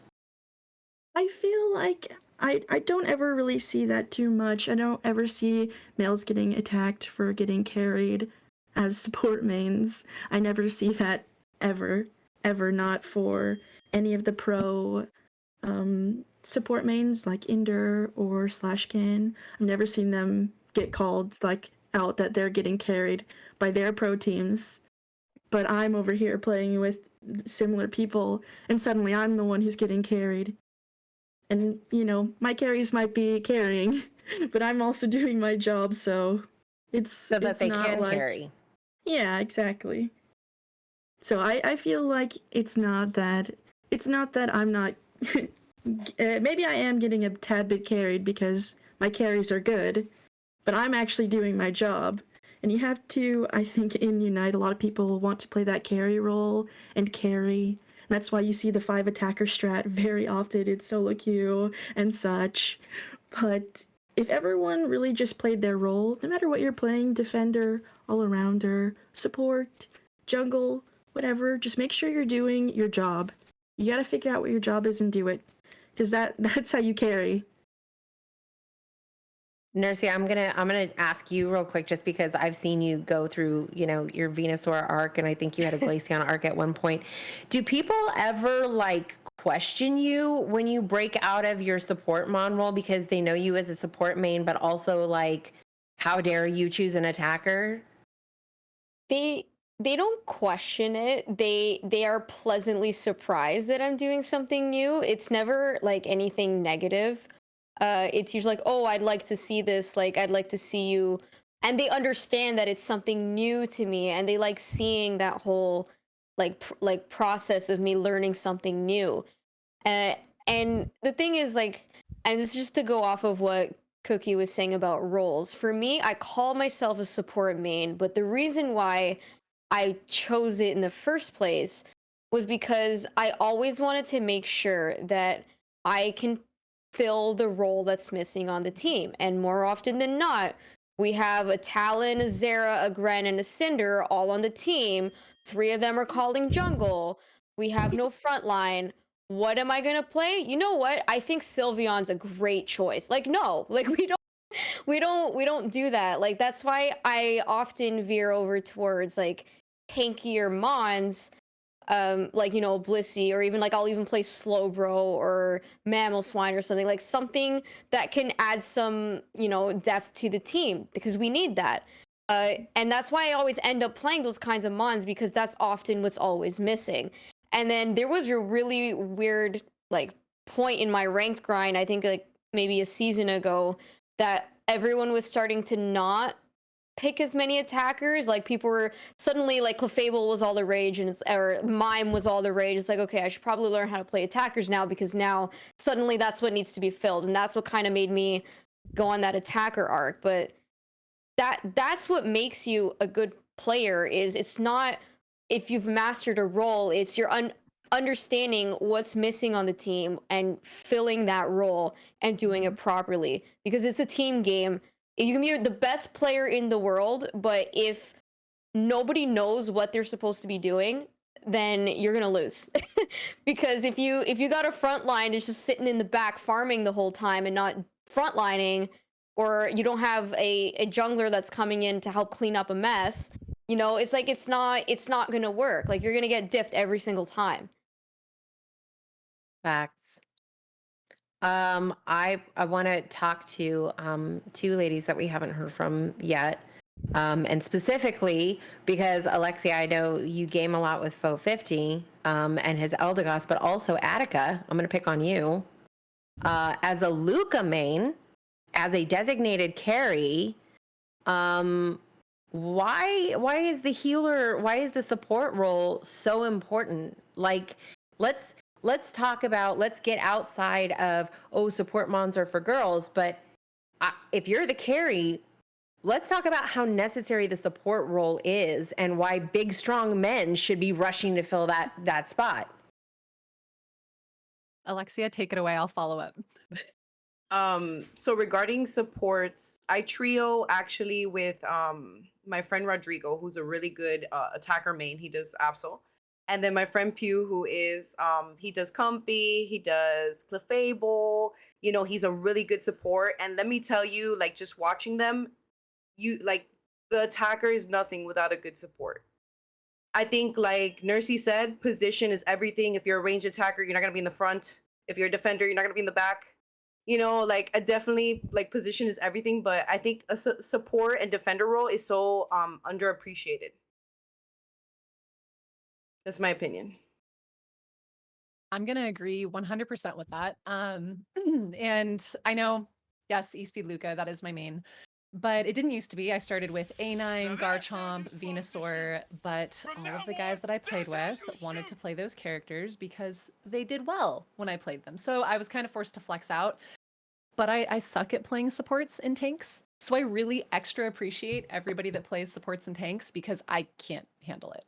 I feel like I don't ever really see that too much. I don't ever see males getting attacked for getting carried as support mains. I never see that ever, not for any of the pro support mains like Inder or Slashcan. I've never seen them get called out that they're getting carried by their pro teams. But I'm over here playing with similar people, and suddenly I'm the one who's getting carried. And, my carries might be carrying, but I'm also doing my job, so so that they can carry. Yeah, exactly. So I feel like it's not that it's not that I'm not. Maybe I am getting a tad bit carried because my carries are good, but I'm actually doing my job. And you have to, I think, in Unite, a lot of people want to play that carry role and carry. And that's why you see the 5 attacker strat very often in solo queue and such. But if everyone really just played their role, no matter what you're playing, defender, all-arounder, support, jungle, whatever, just make sure you're doing your job. You gotta figure out what your job is and do it. Because that's how you carry. Nursey, I'm gonna ask you real quick, just because I've seen you go through, your Venusaur arc, and I think you had a Glaceon arc at one point. Do people ever question you when you break out of your support mon role because they know you as a support main, but also how dare you choose an attacker? They don't question it. They are pleasantly surprised that I'm doing something new. It's never anything negative. It's usually oh, I'd like to see this, I'd like to see you, and they understand that it's something new to me, and they like seeing that whole process of me learning something new. And the thing is and it's just to go off of what Cookie was saying about roles. For me, I call myself a support main, but the reason why I chose it in the first place was because I always wanted to make sure that I can fill the role that's missing on the team. And more often than not, we have a Talon, a Zera, a Gren, and a Cinder all on the team. 3 of them are calling jungle. We have no front line. What am I gonna play? You know what? I think Sylveon's a great choice. No, we don't do that. That's why I often veer over towards tankier mons, Blissey, or even I'll even play Slowbro or Mammal Swine or something, something that can add some, depth to the team, because we need that. And that's why I always end up playing those kinds of mons, because that's often what's always missing. And then there was a really weird point in my ranked grind, I think maybe a season ago, that everyone was starting to not pick as many attackers. People were suddenly Clefable was all the rage, and or Mime was all the rage. It's okay, I should probably learn how to play attackers now, because now suddenly that's what needs to be filled, and that's what kind of made me go on that attacker arc. But that's what makes you a good player. Is it's not if you've mastered a role, it's your understanding what's missing on the team and filling that role and doing it properly, because it's a team game. You can be the best player in the world, but if nobody knows what they're supposed to be doing, then you're gonna lose. Because if you got a front line that's just sitting in the back farming the whole time and not frontlining, or you don't have a jungler that's coming in to help clean up a mess, it's not gonna work. You're gonna get diffed every single time. Facts. I want to talk to 2 ladies that we haven't heard from yet. And specifically because Alexia, I know you game a lot with Foe 50 and his Eldegoss, but also Attica. I'm gonna pick on you. As a Luca main, as a designated carry, why is the healer, why is the support role so important? Let's talk about, let's get outside of, support mons are for girls, but if you're the carry, let's talk about how necessary the support role is and why big, strong men should be rushing to fill that spot. Alexia, take it away. I'll follow up. So regarding supports, I trio actually with my friend Rodrigo, who's a really good attacker main. He does Absol. And then my friend Pew, who is he does Comfy, he does Clefable, he's a really good support. And let me tell you, just watching them, the attacker is nothing without a good support. I think Nursey said, position is everything. If you're a range attacker, you're not gonna be in the front. If you're a defender, you're not gonna be in the back. Definitely position is everything, but I think a support and defender role is so underappreciated. That's my opinion. I'm going to agree 100% with that. And I know, yes, ESP Luca, that is my main. but it didn't used to be. I started with A9, Garchomp, Venusaur, but all of the guys that I played with wanted to play those characters because they did well when I played them. So I was kind of forced to flex out. But I suck at playing supports and tanks. So I really extra appreciate everybody that plays supports and tanks because I can't handle it.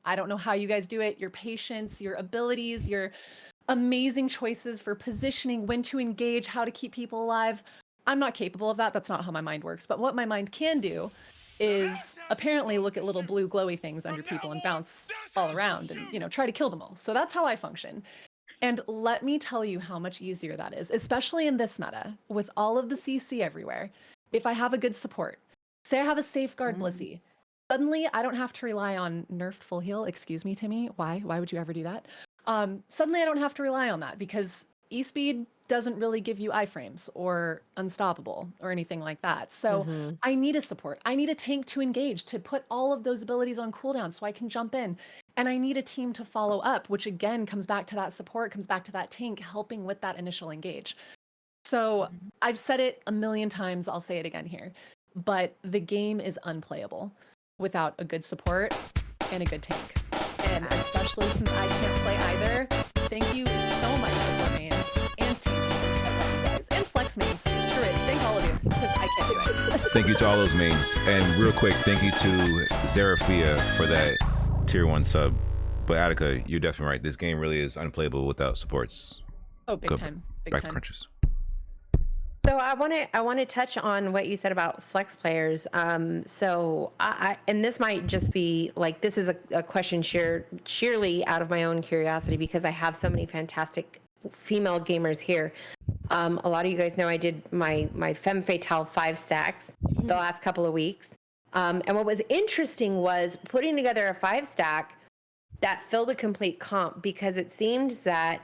I don't know how you guys do it. Your patience, your abilities, your amazing choices for positioning, when to engage, how to keep people alive. I'm not capable of that. That's not how my mind works. But what my mind can do is apparently look at little blue glowy things under people and bounce all around and, you know, try to kill them all. So that's how I function. And let me tell you how much easier that is, especially in this meta with all of the CC everywhere. If I have a good support, say I have a safeguard Blissey, suddenly I don't have to rely on nerfed full heal. Excuse me, Timmy. Why? Why would you ever do that? Suddenly I don't have to rely on that because E-Speed doesn't really give you iframes or unstoppable or anything like that. So I need a support. I need a tank to engage, to put all of those abilities on cooldown so I can jump in. And I need a team to follow up, which again comes back to that support, comes back to that tank helping with that initial engage. So I've said it a million times, I'll say it again here, but the game is unplayable without a good support and a good tank. And especially since I can't play either, thank you so much, support mains and team. I love you guys. And flex mains. Screw it. Thank all of you, because I can't do it. Thank you to all those mains. And real quick, thank you to Zerafia for that tier 1 sub. But Attica, you're definitely right. This game really is unplayable without supports. Oh, big time. Big back time. crunches. So I want to touch on what you said about flex players. So I and this might just be like, this is a question sheerly out of my own curiosity because I have so many fantastic female gamers here. A lot of you guys know I did my Femme Fatale 5 stacks the last couple of weeks. And what was interesting was putting together a 5 stack that filled a complete comp because it seemed that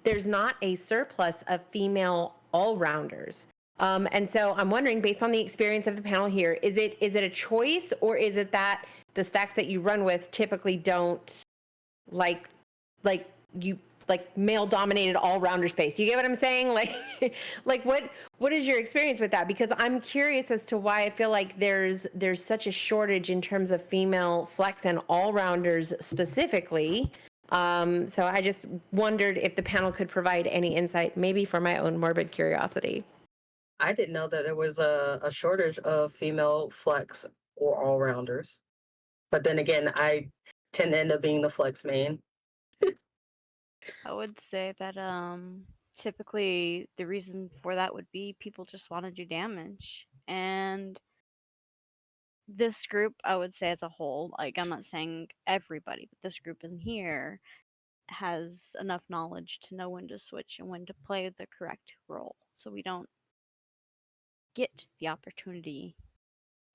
there's not a surplus of female all-rounders. And so I'm wondering, based on the experience of the panel here, is it a choice or is it that the stacks that you run with typically don't like male-dominated all-rounder space? You get what I'm saying? Like what is your experience with that? Because I'm curious as to why I feel like there's such a shortage in terms of female flex and all-rounders specifically. So I just wondered if the panel could provide any insight, maybe for my own morbid curiosity. I didn't know that there was a shortage of female flex or all-rounders. But then again, I tend to end up being the flex main. I would say that typically the reason for that would be people just want to do damage. And this group, I would say as a whole, like I'm not saying everybody, but this group in here has enough knowledge to know when to switch and when to play the correct role. So we don't get the opportunity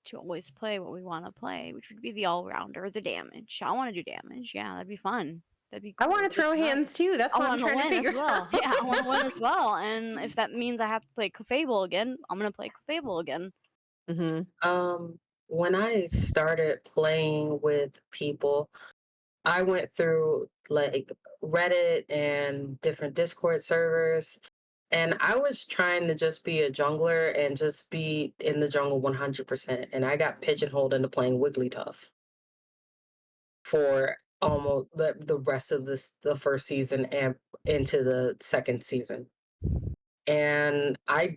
to always play what we want to play, which would be the all-rounder or the damage. I want to do damage. Yeah, that'd be fun. That'd be cool. I want to throw hands too. That's what I'm trying to figure out. Yeah, I want to win as well. And if that means I have to play Clefable again, I'm gonna play Clefable again. When I started playing with people, I went through like Reddit and different Discord servers, and I was trying to just be a jungler and just be in the jungle 100%. And I got pigeonholed into playing Wigglytuff for almost the rest of the first season and into the second season. And I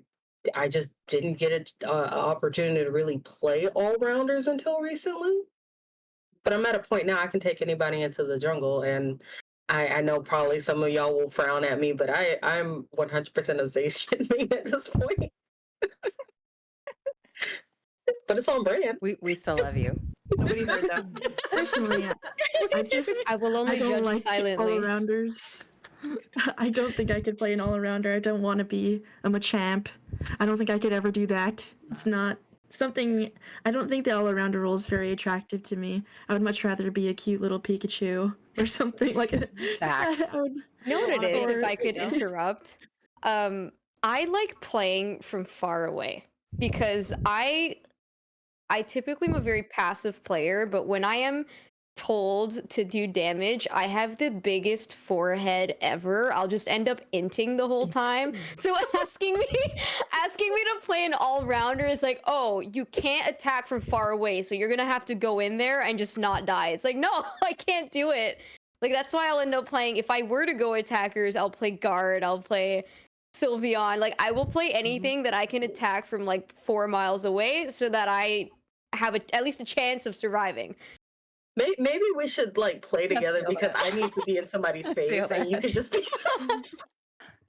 just didn't get an opportunity to really play all-rounders until recently. But I'm at a point now I can take anybody into the jungle, and I know probably some of y'all will frown at me, but I'm 100% a Zacian main at this point. But it's on brand. We still love you. Nobody heard that. Personally, I will only don't judge like silently. all-rounders. I don't think I could play an all-arounder. I don't want to be a Machamp. I don't think I could ever do that. It's not something. I don't think the all-arounder role is very attractive to me. I would much rather be a cute little Pikachu or something like that. You know what it is, if I could interrupt? I like playing from far away because I typically am a very passive player, but when I am told to do damage, I have the biggest forehead ever. I'll just end up inting the whole time. So asking me to play an all-rounder is like, oh, you can't attack from far away, so you're gonna have to go in there and just not die. It's like, no, I can't do it. Like, that's why I'll end up playing, if I were to go attackers, I'll play guard, I'll play Sylveon. Like, I will play anything that I can attack from like 4 miles away so that I have at least a chance of surviving. Maybe we should like play together because I need to be in somebody's face and you could just be.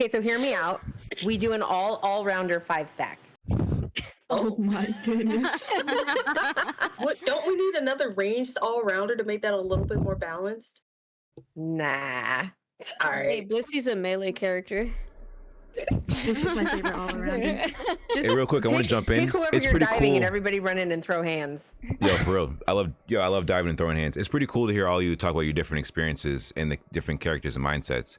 Okay, so hear me out. We do an all-rounder 5-stack. Oh my goodness. Don't we need another ranged all-rounder to make that a little bit more balanced? Nah. All Hey, right. Blissy's a melee character. This is my favorite all-rounder. Hey, real quick, I want to jump in. Pick whoever It's you're pretty diving cool. and everybody run in and throw hands. Yo, for real. I love diving and throwing hands. It's pretty cool to hear all you talk about your different experiences and the different characters and mindsets.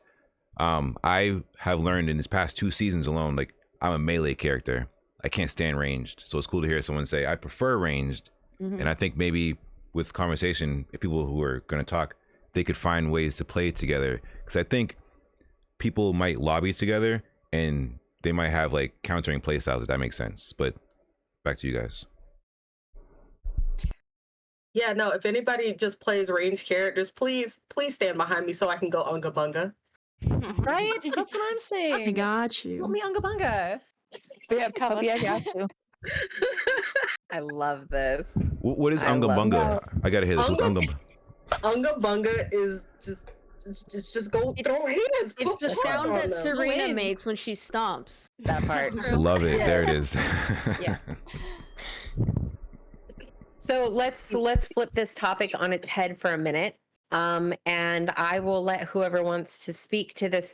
I have learned in this past 2 seasons alone, like, I'm a melee character. I can't stand ranged. So it's cool to hear someone say, I prefer ranged. And I think maybe with conversation, if people who are going to talk, they could find ways to play together. Because I think people might lobby together and they might have like countering play styles, if that makes sense. But back to you guys. Yeah, no, if anybody just plays ranged characters, please stand behind me so I can go Unga Bunga. Right? That's what I'm saying. I got you. Help me, Unga Bunga. We have covered. Yeah, got to. I love this. What is I Unga love Bunga? I gotta hear this. What's Unga? Unga Bunga is just go throw hands. It's the sound that Serena makes when she stomps. That part. Love it. There it is. Yeah. So let's flip this topic on its head for a minute. And I will let whoever wants to speak to this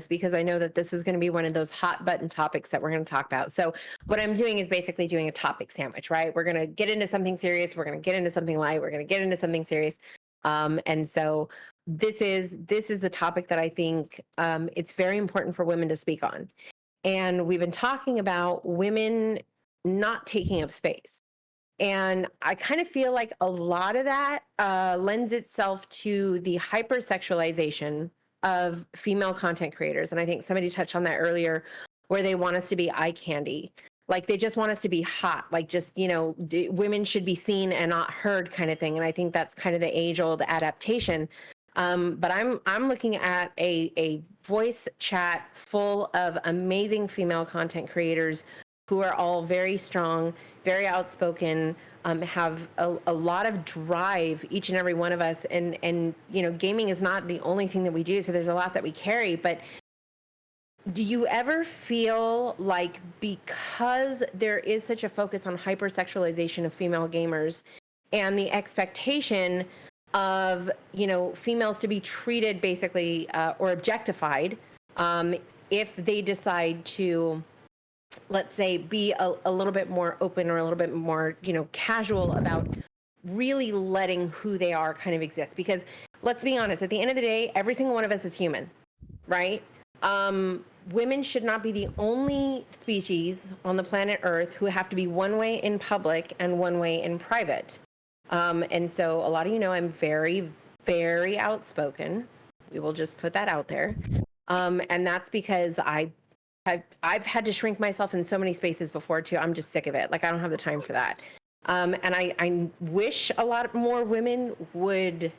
because I know that this is going to be one of those hot button topics that we're going to talk about. So what I'm doing is basically doing a topic sandwich, right? We're going to get into something serious. We're going to get into something light. We're going to get into something serious. And so this is the topic that I think it's very important for women to speak on. And we've been talking about women not taking up space. And I kind of feel like a lot of that lends itself to the hypersexualization of female content creators. And I think somebody touched on that earlier, where they want us to be eye candy. Like they just want us to be hot, like just, women should be seen and not heard kind of thing. And I think that's kind of the age-old adaptation. But I'm looking at a voice chat full of amazing female content creators who are all very strong, very outspoken, have a lot of drive, each and every one of us. And gaming is not the only thing that we do, so there's a lot that we carry. But do you ever feel like, because there is such a focus on hypersexualization of female gamers and the expectation of, females to be treated basically or objectified if they decide to, let's say, be a little bit more open or a little bit more, casual about really letting who they are kind of exist? Because let's be honest, at the end of the day, every single one of us is human, right? Women should not be the only species on the planet Earth who have to be one way in public and one way in private. And so a lot of I'm very, very outspoken. We will just put that out there. And that's because I've had to shrink myself in so many spaces before too. I'm just sick of it. Like, I don't have the time for that. And I wish a lot more women would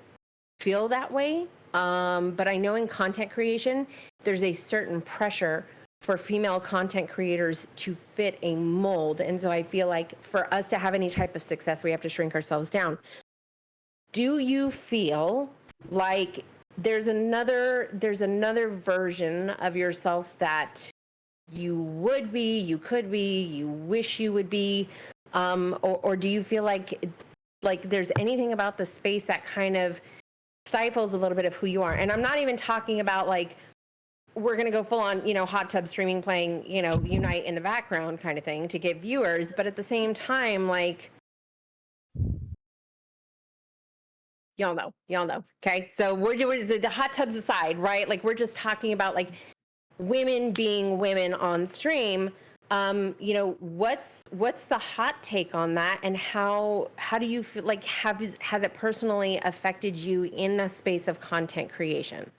feel that way. But I know in content creation, there's a certain pressure for female content creators to fit a mold. And so I feel like for us to have any type of success, we have to shrink ourselves down. Do you feel like there's another version of yourself that you would be, you could be, you wish you would be, or do you feel like there's anything about the space that kind of stifles a little bit of who you are? And I'm not even talking about like, we're going to go full on, hot tub streaming, playing, Unite in the background kind of thing to get viewers. But at the same time, like, y'all know. Okay. So we're doing the hot tubs aside, right? Like, we're just talking about like women being women on stream. You know, what's the hot take on that, and how do you feel like has it personally affected you in the space of content creation?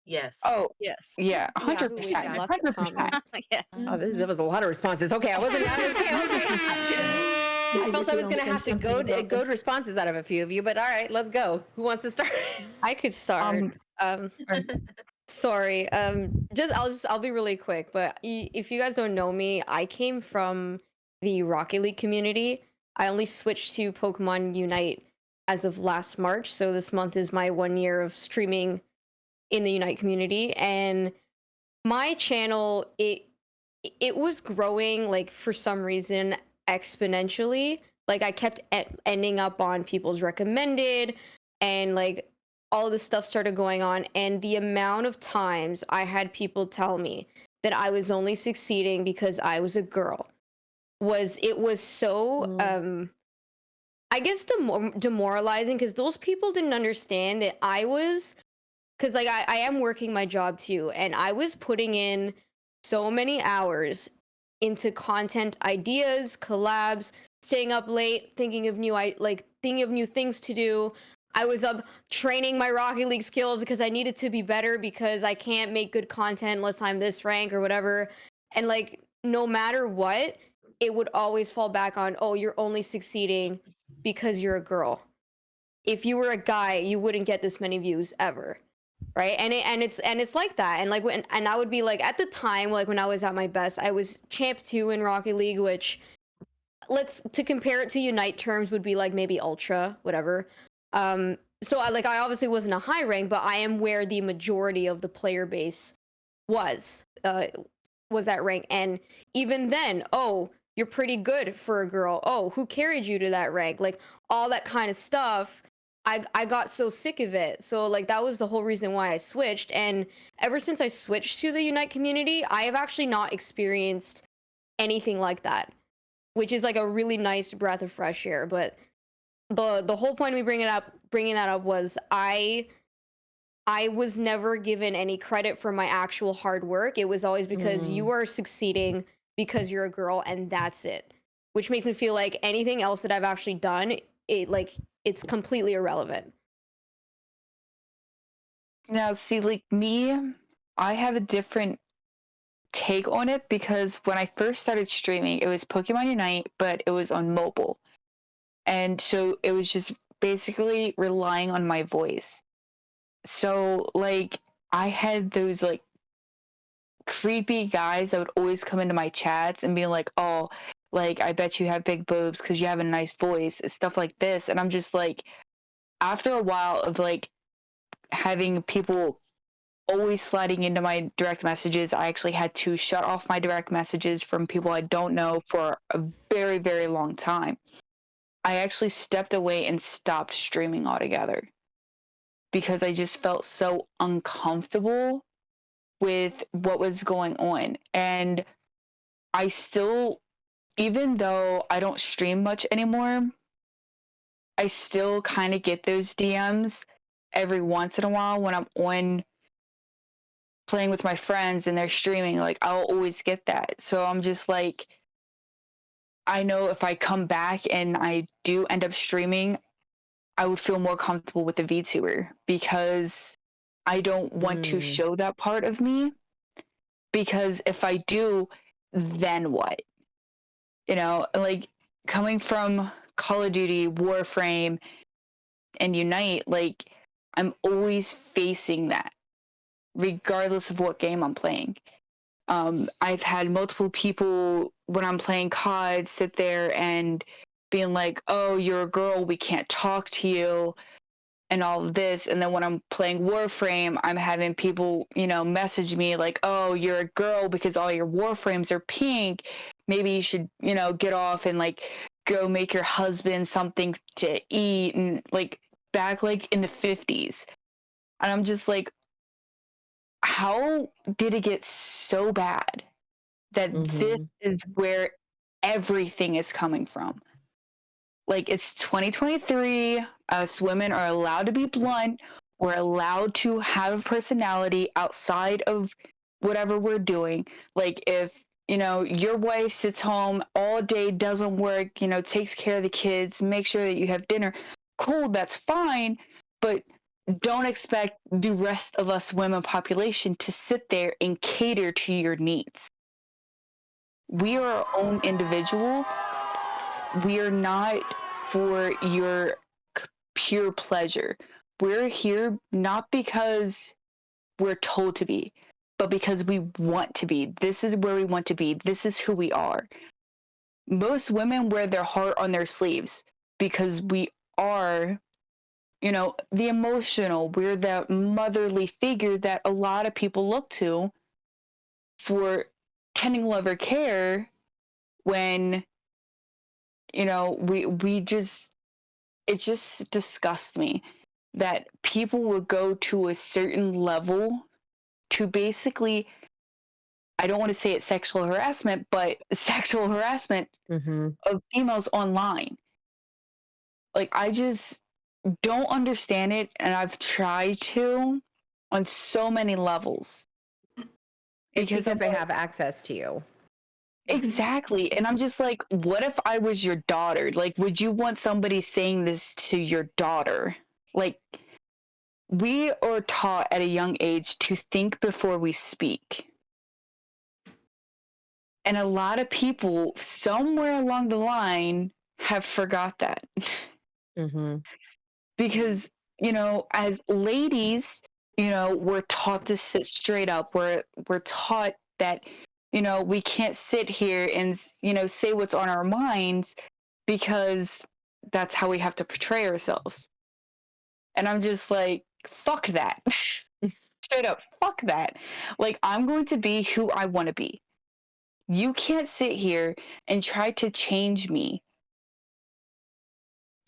Yes. Oh, Yes. yeah, Yeah, 100%, lots of 100%. comments. Yeah. Oh, that was a lot of responses. Okay, I wasn't okay. I felt I was going to have to goad responses out of a few of you, but all right, let's go. Who wants to start? I could start. Sorry. I'll be really quick, but if you guys don't know me, I came from the Rocket League community. I only switched to Pokemon Unite as of last March, so this month is my 1 year of streaming in the Unite community, and my channel it was growing like for some reason exponentially. Like I kept ending up on people's recommended, and like all this stuff started going on, and the amount of times I had people tell me that I was only succeeding because I was a girl was so I guess demoralizing, because those people didn't understand that I was, because like I am working my job too, and I was putting in so many hours into content ideas, collabs, staying up late, thinking of new things to do. I was up training my Rocket League skills because I needed to be better, because I can't make good content unless I'm this rank or whatever. And like no matter what, it would always fall back on, oh, you're only succeeding because you're a girl. If you were a guy, you wouldn't get this many views ever. Right. And it's like that. And like and I would be like, at the time, like when I was at my best, I was champ 2 in Rocket League, which to compare it to Unite terms would be like maybe ultra, whatever. So I obviously wasn't a high rank, but I am where the majority of the player base was that rank. And even then, oh, you're pretty good for a girl. Oh, who carried you to that rank? Like all that kind of stuff. I got so sick of it. So like that was the whole reason why I switched. And ever since I switched to the Unite community, I have actually not experienced anything like that, which is like a really nice breath of fresh air. But the whole point of me bringing that up was I was never given any credit for my actual hard work. It was always because you are succeeding because you're a girl, and that's it. Which makes me feel like anything else that I've actually done, it's completely irrelevant. Now, see, like me, I have a different take on it, because when I first started streaming, it was Pokemon Unite, but it was on mobile. And so it was just basically relying on my voice. So, like, I had those, like, creepy guys that would always come into my chats and be like, oh, like, I bet you have big boobs because you have a nice voice, and stuff like this. And I'm just like, after a while of, like, having people always sliding into my direct messages, I actually had to shut off my direct messages from people I don't know for a very, very long time. I actually stepped away and stopped streaming altogether, because I just felt so uncomfortable with what was going on. And I still, even though I don't stream much anymore, I still kind of get those DMs every once in a while when I'm on playing with my friends and they're streaming. Like, I'll always get that. So I'm just like, I know if I come back and I do end up streaming, I would feel more comfortable with the VTuber, because I don't want to show that part of me. Because if I do, then what? You know, like coming from Call of Duty, Warframe, and Unite, like I'm always facing that, regardless of what game I'm playing. I've had multiple people when I'm playing COD sit there and being like, oh, you're a girl, we can't talk to you, and all of this. And then when I'm playing Warframe, I'm having people, you know, message me like, oh, you're a girl because all your Warframes are pink. Maybe you should, you know, get off and like go make your husband something to eat, and like back like in the 50s. And I'm just like, how did it get so bad that this is where everything is coming from? Like, it's 2023. Us women are allowed to be blunt. We're allowed to have a personality outside of whatever we're doing. Like, if your wife sits home all day, doesn't work, takes care of the kids, make sure that you have dinner. Cool, that's fine, but don't expect the rest of us women population to sit there and cater to your needs. We are our own individuals. We are not for your pure pleasure. We're here not because we're told to be, but because we want to be. This is where we want to be. This is who we are. Most women wear their heart on their sleeves because we are, the emotional, we're the motherly figure that a lot of people look to for tending love or care when, we just, it just disgusts me that people will go to a certain level to basically, I don't want to say it's sexual harassment, but sexual harassment of females online. Like, I just don't understand it, and I've tried to on so many levels. It's because they have access to you. Exactly. And I'm just like, what if I was your daughter? Like, would you want somebody saying this to your daughter? Like, we are taught at a young age to think before we speak. And a lot of people somewhere along the line have forgot that. Because, as ladies, we're taught to sit straight up. We're taught that, we can't sit here and, say what's on our minds because that's how we have to portray ourselves. And I'm just like, fuck that. Straight up, fuck that. Like, I'm going to be who I want to be. You can't sit here and try to change me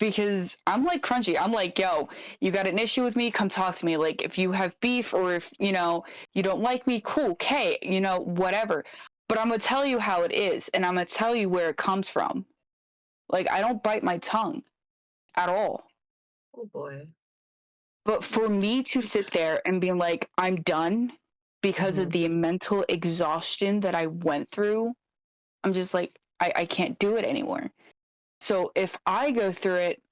because I'm like Crunchy. I'm like, yo, you got an issue with me? Come talk to me. Like, if you have beef or if, you don't like me, cool, okay, whatever. But I'm going to tell you how it is and I'm going to tell you where it comes from. Like, I don't bite my tongue at all. Oh boy. But for me to sit there and be like, I'm done because of the mental exhaustion that I went through, I'm just like, I can't do it anymore. So if I go through it,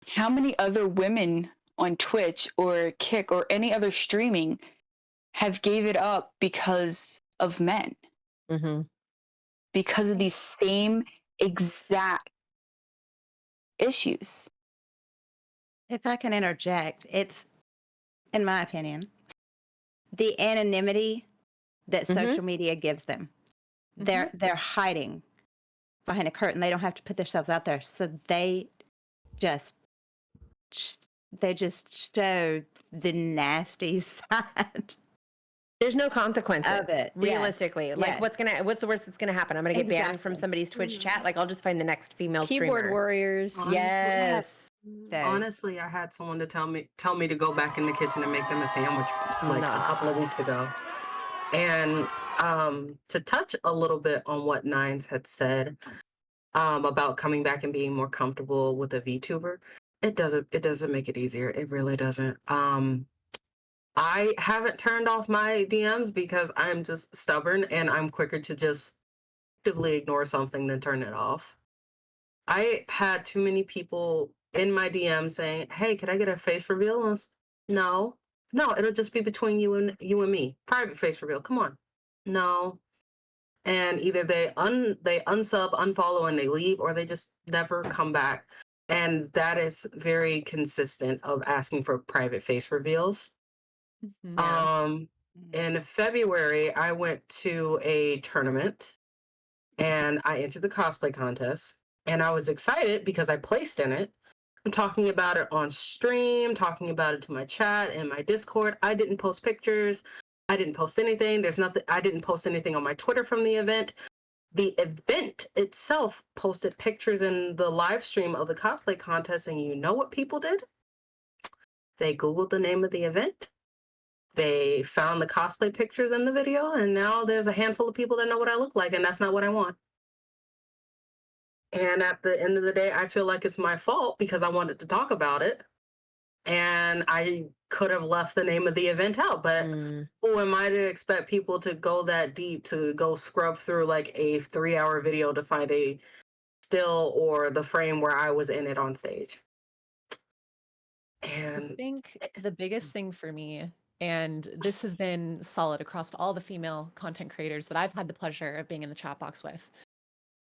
how many other women on Twitch or Kick or any other streaming have gave it up because of men? Because of these same exact issues. If I can interject, it's, in my opinion, the anonymity that social media gives them. They're hiding behind a curtain. They don't have to put themselves out there, so they just show the nasty side. There's no consequences of it. realistically. Yes. Like, Yes. what's the worst that's gonna happen? I'm gonna get banned from somebody's Twitch chat. Like, I'll just find the next female Keyboard streamer. warriors. Yes. Honestly, I had someone to tell me to go back in the kitchen and make them a sandwich like a couple of weeks ago. And to touch a little bit on what Nines had said about coming back and being more comfortable with a VTuber, it doesn't make it easier. It really doesn't. I haven't turned off my DMs because I'm just stubborn and I'm quicker to just actively ignore something than turn it off. I had too many people in my DM saying, "Hey, could I get a face reveal?" No, it'll just be between you and me. Private face reveal. Come on. No. And either they unsub, unfollow, and they leave, or they just never come back. And that is very consistent of asking for private face reveals. In February, I went to a tournament and I entered the cosplay contest. And I was excited because I placed in it. I'm talking about it on stream, talking about it to my chat and my Discord. I didn't post pictures. I didn't post anything. I didn't post anything on my Twitter from the event. The event itself posted pictures in the live stream of the cosplay contest. And you know what people did? They Googled the name of the event. They found the cosplay pictures in the video. And now there's a handful of people that know what I look like. And that's not what I want. And at the end of the day, I feel like it's my fault because I wanted to talk about it. and I could have left the name of the event out, but who am I to expect people to go that deep to go scrub through like a 3-hour video to find a still or the frame where I was in it on stage? I And think the biggest thing for me, and this has been solid across all the female content creators that I've had the pleasure of being in the chat box with,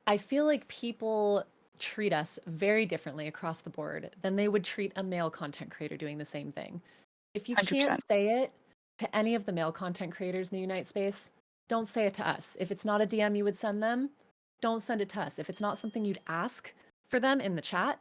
I feel like people treat us very differently across the board than they would treat a male content creator doing the same thing. If you can't 100%. say it to any of the male content creators in the Unite space, don't say it to us. If it's not a DM you would send them, don't send it to us. If it's not something you'd ask for them in the chat,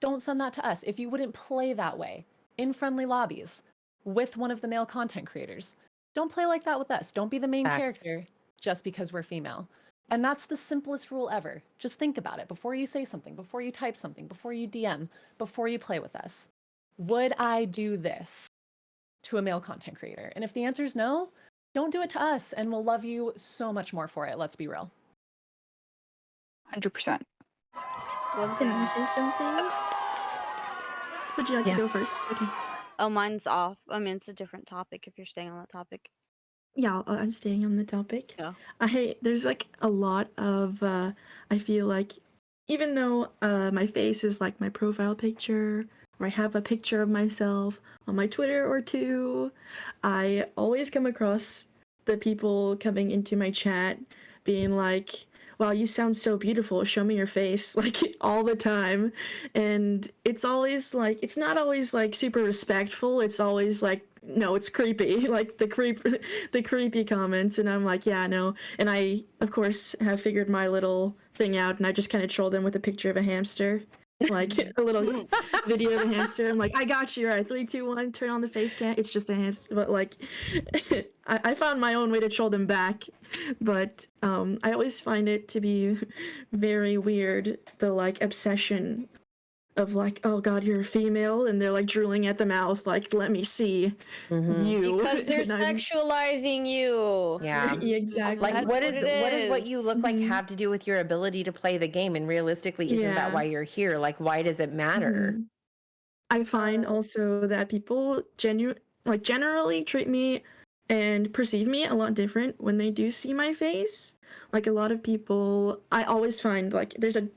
don't send that to us. If you wouldn't play that way in friendly lobbies with one of the male content creators, don't play like that with us. Don't be the main Facts. character just because we're female. And that's the simplest rule ever. Just think about it before you say something, before you type something, before you DM, before you play with us. Would I do this to a male content creator? And if the answer is no, don't do it to us, and we'll love you so much more for it. Let's be real. 100%. Can I say some things? Would you like to go first? Okay. Oh, mine's off. I mean, it's a different topic if you're staying on that topic. Yeah, I'm staying on the topic. Yeah. There's like a lot of I feel like even though my face is like my profile picture, or I have a picture of myself on my Twitter or two, I always come across the people coming into my chat being like, wow, you sound so beautiful, show me your face, like all the time. And it's always like, it's not always like super respectful, it's always like, no, it's creepy, like the creepy comments. And I'm like, yeah, no. And I of course have figured my little thing out, and I just kind of troll them with a picture of a hamster, like a little video of a hamster. I'm like, I got you, all right, 3 2 1, turn on the face cam, it's just a hamster. But like I found my own way to troll them back. But I always find it to be very weird, the like obsession of like, oh god, you're a female, and they're like drooling at the mouth, like, let me see you. Because they're And I'm- sexualizing you. Yeah. exactly. Like what is what is. you look like have to do with your ability to play the game? And realistically, isn't that Yeah. why you're here? Like, why does it matter? Mhm. I find also that people generally treat me and perceive me a lot different when they do see my face. Like a lot of people, I always find like there's a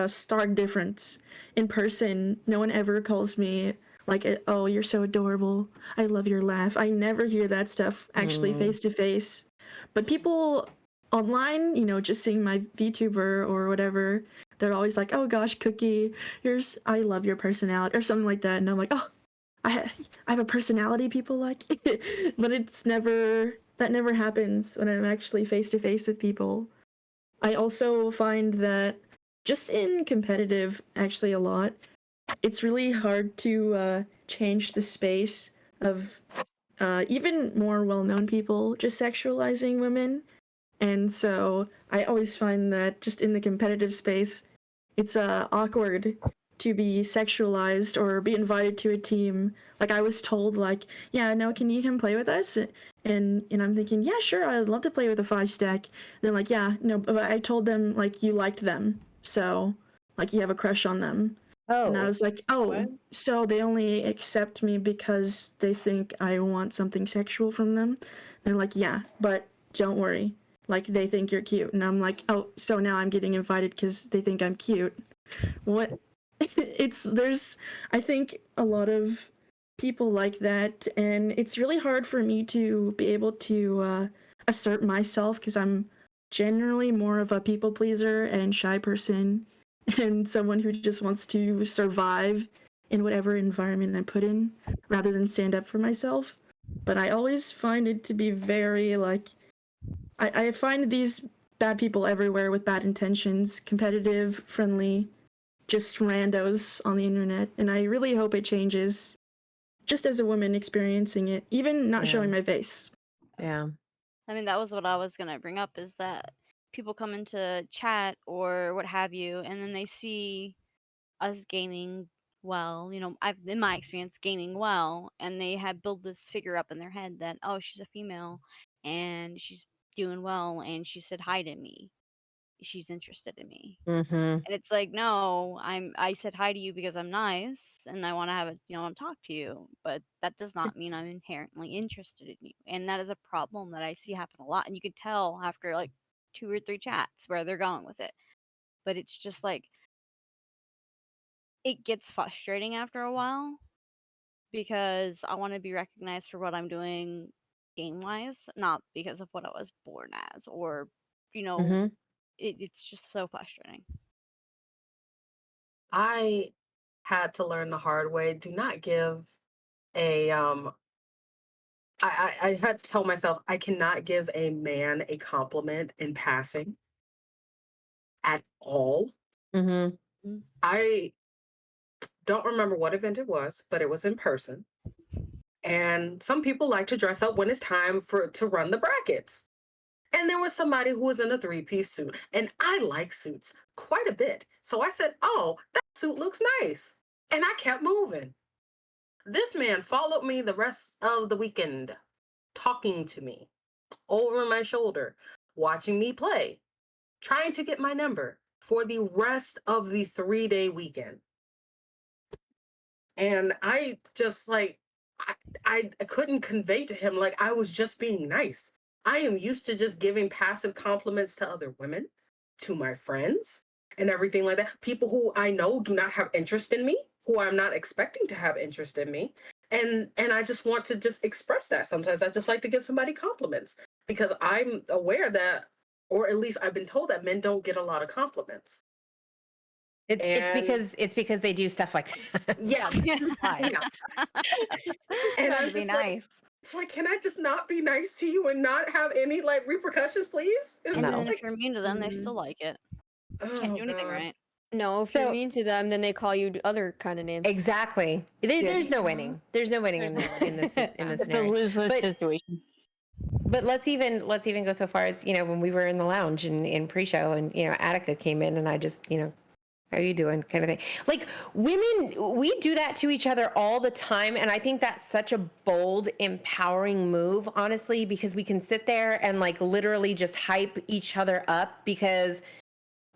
stark difference in person. No one ever calls me like, oh, you're so adorable, I love your laugh. I never hear that stuff actually face to face. But people online, just seeing my VTuber or whatever, they're always like, oh gosh, Cookie, I love your personality, or something like that. And I'm like, oh, I have a personality people like. But that never happens when I'm actually face to face with people. I also find that just in competitive, actually a lot, it's really hard to change the space of even more well-known people just sexualizing women. And so I always find that just in the competitive space, it's awkward to be sexualized or be invited to a team. Like I was told, like, yeah, no, can you come play with us? And I'm thinking, yeah, sure, I'd love to play with a 5-stack. Then like, yeah, no, but I told them like you liked them, so like you have a crush on them. And I was like, oh, so they only accept me because they think I want something sexual from them? They're like, yeah, but don't worry, like they think you're cute. And I'm like, oh, so now I'm getting invited because they think I'm cute. What? There's I think a lot of people like that, and it's really hard for me to be able to assert myself because I'm generally more of a people pleaser and shy person, and someone who just wants to survive in whatever environment I'm put in rather than stand up for myself. But I always find it to be very like I find these bad people everywhere with bad intentions, competitive, friendly, just randos on the internet, and I really hope it changes just as a woman experiencing it, even not showing my face. Yeah. I mean, that was what I was gonna bring up, is that people come into chat or what have you, and then they see us gaming well, I've in my experience gaming well, and they have built this figure up in their head that, oh, she's a female and she's doing well and she said hi to me. she's interested in me. Mm-hmm. And it's like, no, I said hi to you because I'm nice and I want to have a, want to talk to you, but that does not mean I'm inherently interested in you. And that is a problem that I see happen a lot. And you could tell after like 2 or 3 chats where they're going with it. But it's just like, it gets frustrating after a while because I want to be recognized for what I'm doing game wise, not because of what I was born as, or, Mm-hmm. it's just so frustrating. I had to learn the hard way. Do not give a I had to tell myself I cannot give a man a compliment in passing at all. Mm-hmm. I don't remember what event it was, but it was in person. And some people like to dress up when it's time to run the brackets. And there was somebody who was in a 3-piece suit, and I like suits quite a bit. So I said, "Oh, that suit looks nice." And I kept moving. This man followed me the rest of the weekend, talking to me over my shoulder, watching me play, trying to get my number for the rest of the 3-day weekend. And I just like, I couldn't convey to him, like, I was just being nice. I am used to just giving passive compliments to other women, to my friends, and everything like that. People who I know do not have interest in me, who I'm not expecting to have interest in me. And I just want to just express that. Sometimes I just like to give somebody compliments because I'm aware that, or at least I've been told that men don't get a lot of compliments. It's because they do stuff like that. Yeah. That's why. Yeah. Just And trying I'm to be just like, nice. it's like, can I just not be nice to you and not have any like repercussions, please? It's And just then like, if you're mean to them, they still like it. Can't oh do anything God. right. No, if you're mean to them, then they call you other kind of names. Exactly. There's no winning. There's no winning in this It's a scenario. lose-lose But situation. but let's even go so far as, when we were in the lounge in pre-show, and Attica came in, and I just, how are you doing, kind of thing. Like, women, we do that to each other all the time, and I think that's such a bold, empowering move, honestly, because we can sit there and like literally just hype each other up because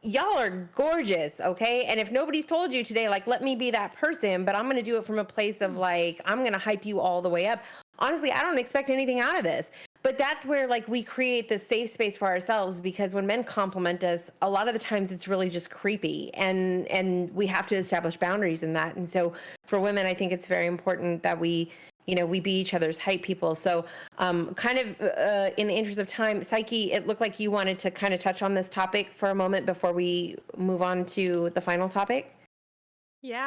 y'all are gorgeous, okay? And if nobody's told you today, like, let me be that person, but I'm going to do it from a place of like, I'm going to hype you all the way up. Honestly, I don't expect anything out of this. But that's where like we create this safe space for ourselves, because when men compliment us, a lot of the times it's really just creepy, and we have to establish boundaries in that. And so for women, I think it's very important that we be each other's hype people. So kind of in the interest of time, Psyche, it looked like you wanted to kind of touch on this topic for a moment before we move on to the final topic. Yeah.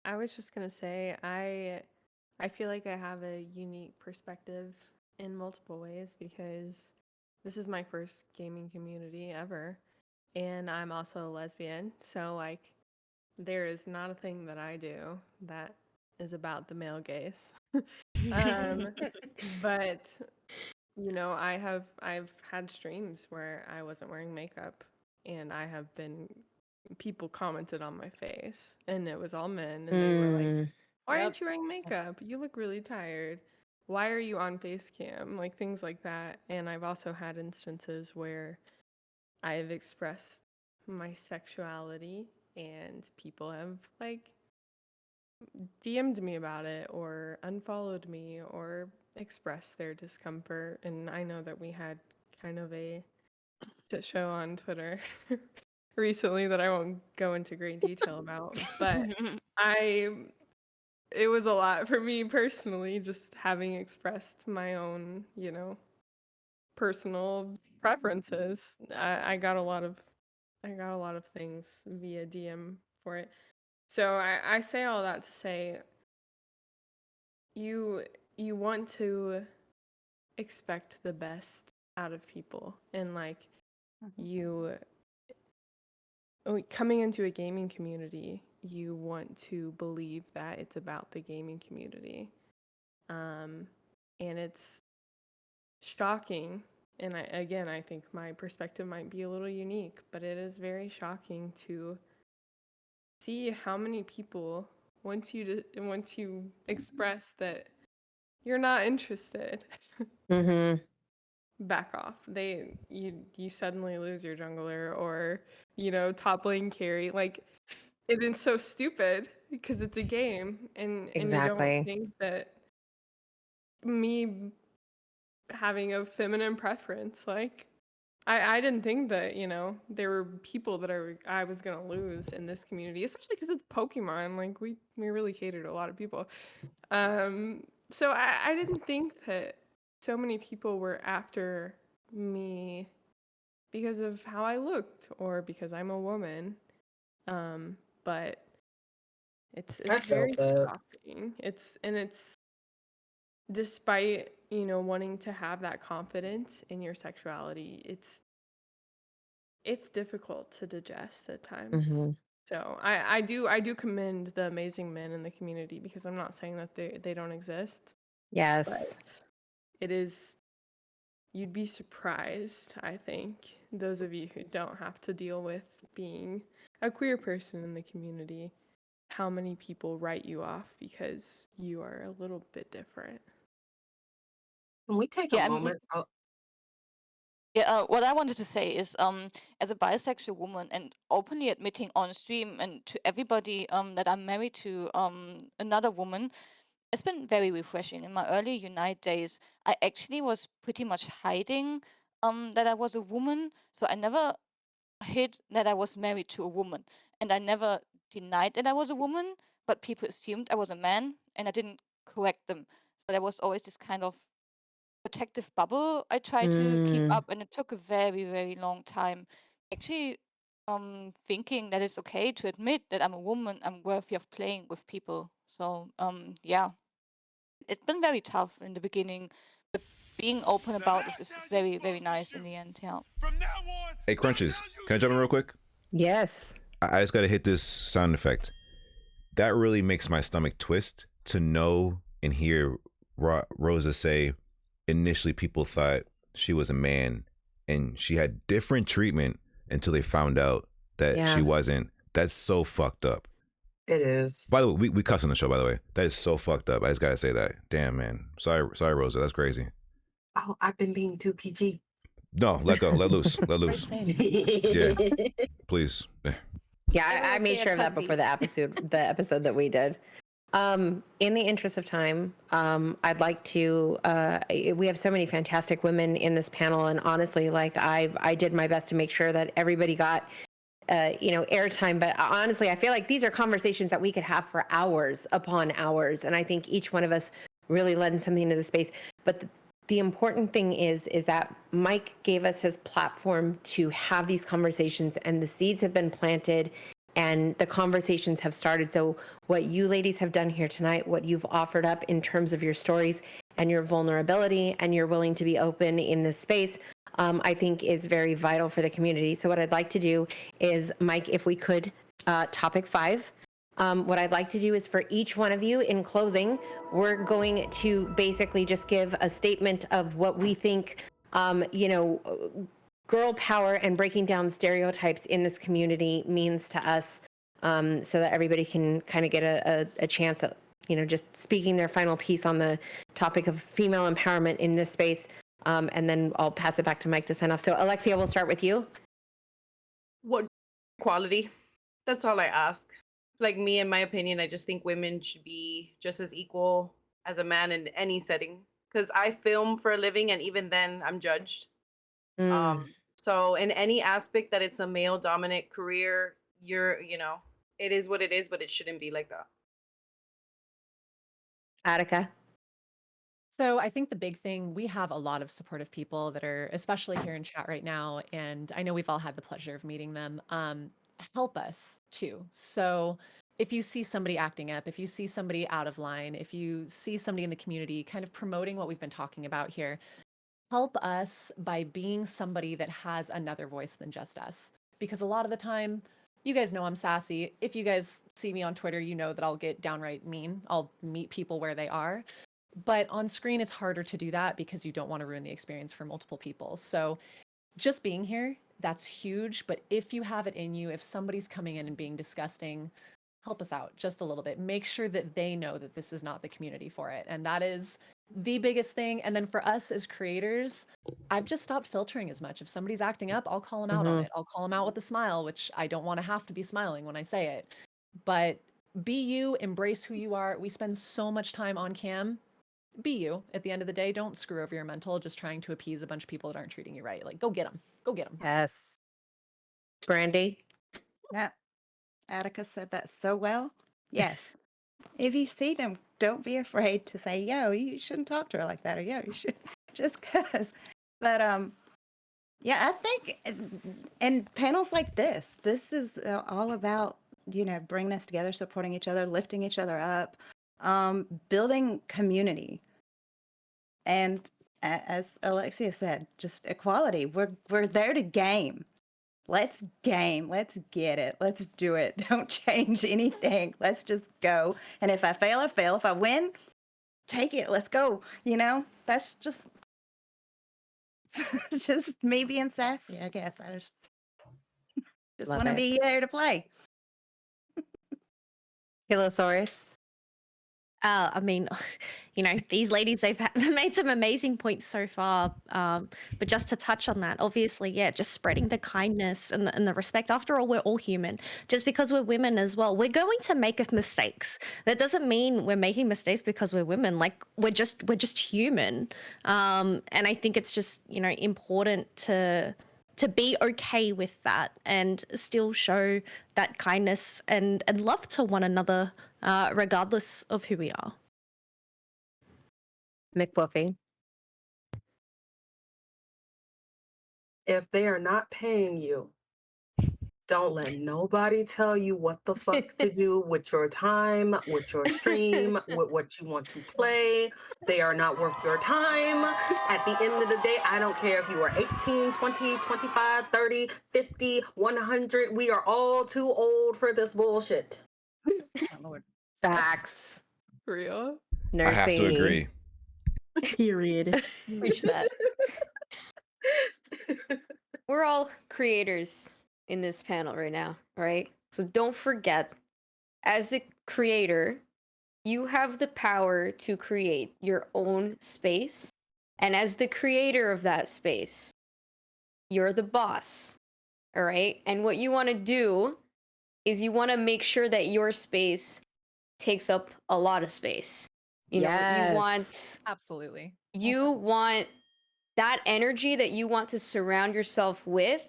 I was just gonna say I feel like I have a unique perspective in multiple ways because this is my first gaming community ever, and I'm also a lesbian. So like there is not a thing that I do that is about the male gaze. But I've had streams where I wasn't wearing makeup, and people commented on my face, and it was all men, and they were like, "Why aren't you wearing makeup? You look really tired. Why are you on face cam?" Like things like that. And I've also had instances where I've expressed my sexuality and people have like DM'd me about it or unfollowed me or expressed their discomfort. And I know that we had kind of a shit show on Twitter recently that I won't go into great detail about, but it was a lot for me personally, just having expressed my own, personal preferences. I got a lot of things via DM for it. So I say all that to say you want to expect the best out of people, and like you coming into a gaming community, you want to believe that it's about the gaming community. And it's shocking. And I think my perspective might be a little unique, but it is very shocking to see how many people once you express that you're not interested, back off. You suddenly lose your jungler, or top lane carry. Like, it is so stupid because it's a game, and you don't Exactly. think that me having a feminine preference, like, I didn't think that there were people that I was gonna lose in this community, especially because it's Pokemon. Like, we really cater to a lot of people. So I didn't think that so many people were after me because of how I looked or because I'm a woman. But it's I very felt that. shocking. It's despite wanting to have that confidence in your sexuality, it's difficult to digest at times. Mhm. So I do commend the amazing men in the community, because I'm not saying that they don't exist, Yes. but it is, you'd be surprised, I think, those of you who don't have to deal with being a queer person in the community, how many people write you off because you are a little bit different. Can we take Yeah, a I mean, moment? yeah, what I wanted to say is, as a bisexual woman and openly admitting on stream and to everybody, that I'm married to another woman, it's been very refreshing. In my early Unite days, I actually was pretty much hiding that I was a woman, so I never hid that I was married to a woman, and I never denied that I was a woman, but people assumed I was a man, and I didn't correct them. So there was always this kind of protective bubble I tried to keep Mm. up, and it took a very, very long time. Actually, thinking that it's okay to admit that I'm a woman, I'm worthy of playing with people. So, yeah, it's been very tough in the beginning, but being open about this is very, very nice in the end. Yeah. Hey, Crunches, can I jump in real quick? Yes. I just gotta hit this sound effect. That really makes my stomach twist to know and hear Rosa say initially people thought she was a man and she had different treatment until they found out that she Yeah. wasn't. That's so fucked up. It is. By the way, we cuss on the show, by the way. That is so fucked up. I just gotta say that. Damn, man. Sorry, Rosa. That's crazy. Oh, I've been being too PG. No, let go. Let loose. Let loose. Yeah. Please. Yeah, It I was made a sure of that before cuzzy. the episode that we did. In the interest of time, I'd like to. We have so many fantastic women in this panel, and honestly, like I did my best to make sure that everybody got, airtime. But honestly, I feel like these are conversations that we could have for hours upon hours, and I think each one of us really lends something to the space. But the important thing is that Mike gave us his platform to have these conversations, and the seeds have been planted and the conversations have started. So what you ladies have done here tonight, what you've offered up in terms of your stories and your vulnerability, and you're willing to be open in this space, I think is very vital for the community. So what I'd like to do is, Mike, if we could, topic 5. What I'd like to do is, for each one of you, in closing, we're going to basically just give a statement of what we think, girl power and breaking down stereotypes in this community means to us, so that everybody can kind of get a chance at, just speaking their final piece on the topic of female empowerment in this space. And then I'll pass it back to Mike to sign off. So Alexia, we'll start with you. What equality? That's all I ask. Like, me, in my opinion, I just think women should be just as equal as a man in any setting. Because I film for a living, and even then, I'm judged. So in any aspect that it's a male dominant career, it is what it is, but it shouldn't be like that. Attica. So I think the big thing, we have a lot of supportive people that are, especially here in chat right now, and I know we've all had the pleasure of meeting them. Help us too. So if you see somebody acting up, if you see somebody out of line, if you see somebody in the community kind of promoting what we've been talking about here, help us by being somebody that has another voice than just us. Because a lot of the time, you guys know I'm sassy. If you guys see me on Twitter, you know that I'll get downright mean. I'll meet people where they are. But on screen, it's harder to do that because you don't want to ruin the experience for multiple people. So just being here, that's huge. But if you have it in you, if somebody's coming in and being disgusting, help us out just a little bit. Make sure that they know that this is not the community for it. And that is the biggest thing. And then for us as creators, I've just stopped filtering as much. If somebody's acting up, I'll call them out on Mhm. it. I'll call them out with a smile, which I don't want to have to be smiling when I say it. But be you, embrace who you are. We spend so much time on cam. Be you. At the end of the day, don't screw over your mental just trying to appease a bunch of people that aren't treating you right. Like, go get them. Go get them. Yes. Brandy? Yeah. Attica said that so well. Yes. If you see them, don't be afraid to say, yo, you shouldn't talk to her like that, or yo, you should just cause. But yeah, I think in panels like this is all about, bringing us together, supporting each other, lifting each other up, building community. And as Alexia said, just equality. We're there to game. Let's game. Let's get it. Let's do it. Don't change anything. Let's just go. And if I fail, I fail. If I win, take it. Let's go. That's just just me being sassy, I guess. I just Love want to it. be there to play. Kilosaurus? I mean, these ladies, they've made some amazing points so far. But just to touch on that, obviously, yeah, just spreading the kindness and the respect. After all, we're all human. Just because we're women as well, we're going to make mistakes. That doesn't mean we're making mistakes because we're women. Like, we're just human. And I think it's just, important to be okay with that and still show that kindness and love to one another, regardless of who we are. McBuffy? If they are not paying you, don't let nobody tell you what the fuck to do with your time, with your stream, with what you want to play. They are not worth your time. At the end of the day, I don't care if you are 18, 20, 25, 30, 50, 100. We are all too old for this bullshit. Facts. For real? I have to agree. Period. Preach that. We're all creators in this panel right now, right? So don't forget, as the creator, you have the power to create your own space. And as the creator of that space, you're the boss, all right? And what you want to do is you want to make sure that your space takes up a lot of space. You Absolutely. want that energy that you want to surround yourself with.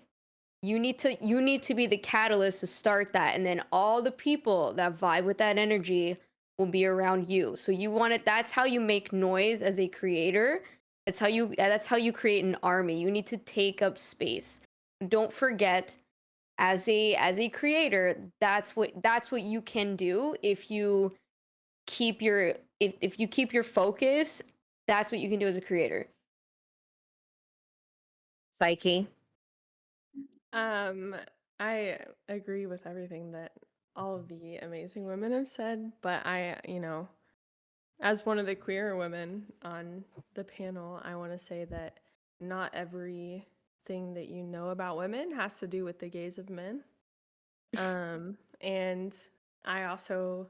You need to be the catalyst to start that, and then all the people that vibe with that energy will be around you. So you want it. That's how you make noise as a creator. That's how you create an army. You need to take up space. Don't forget, as a creator, that's what you can do if you keep your if you keep your focus. That's what you can do as a creator. Psyche? I agree with everything that all of the amazing women have said, but as one of the queer women on the panel, I want to say that not everything that you know about women has to do with the gaze of men. And I also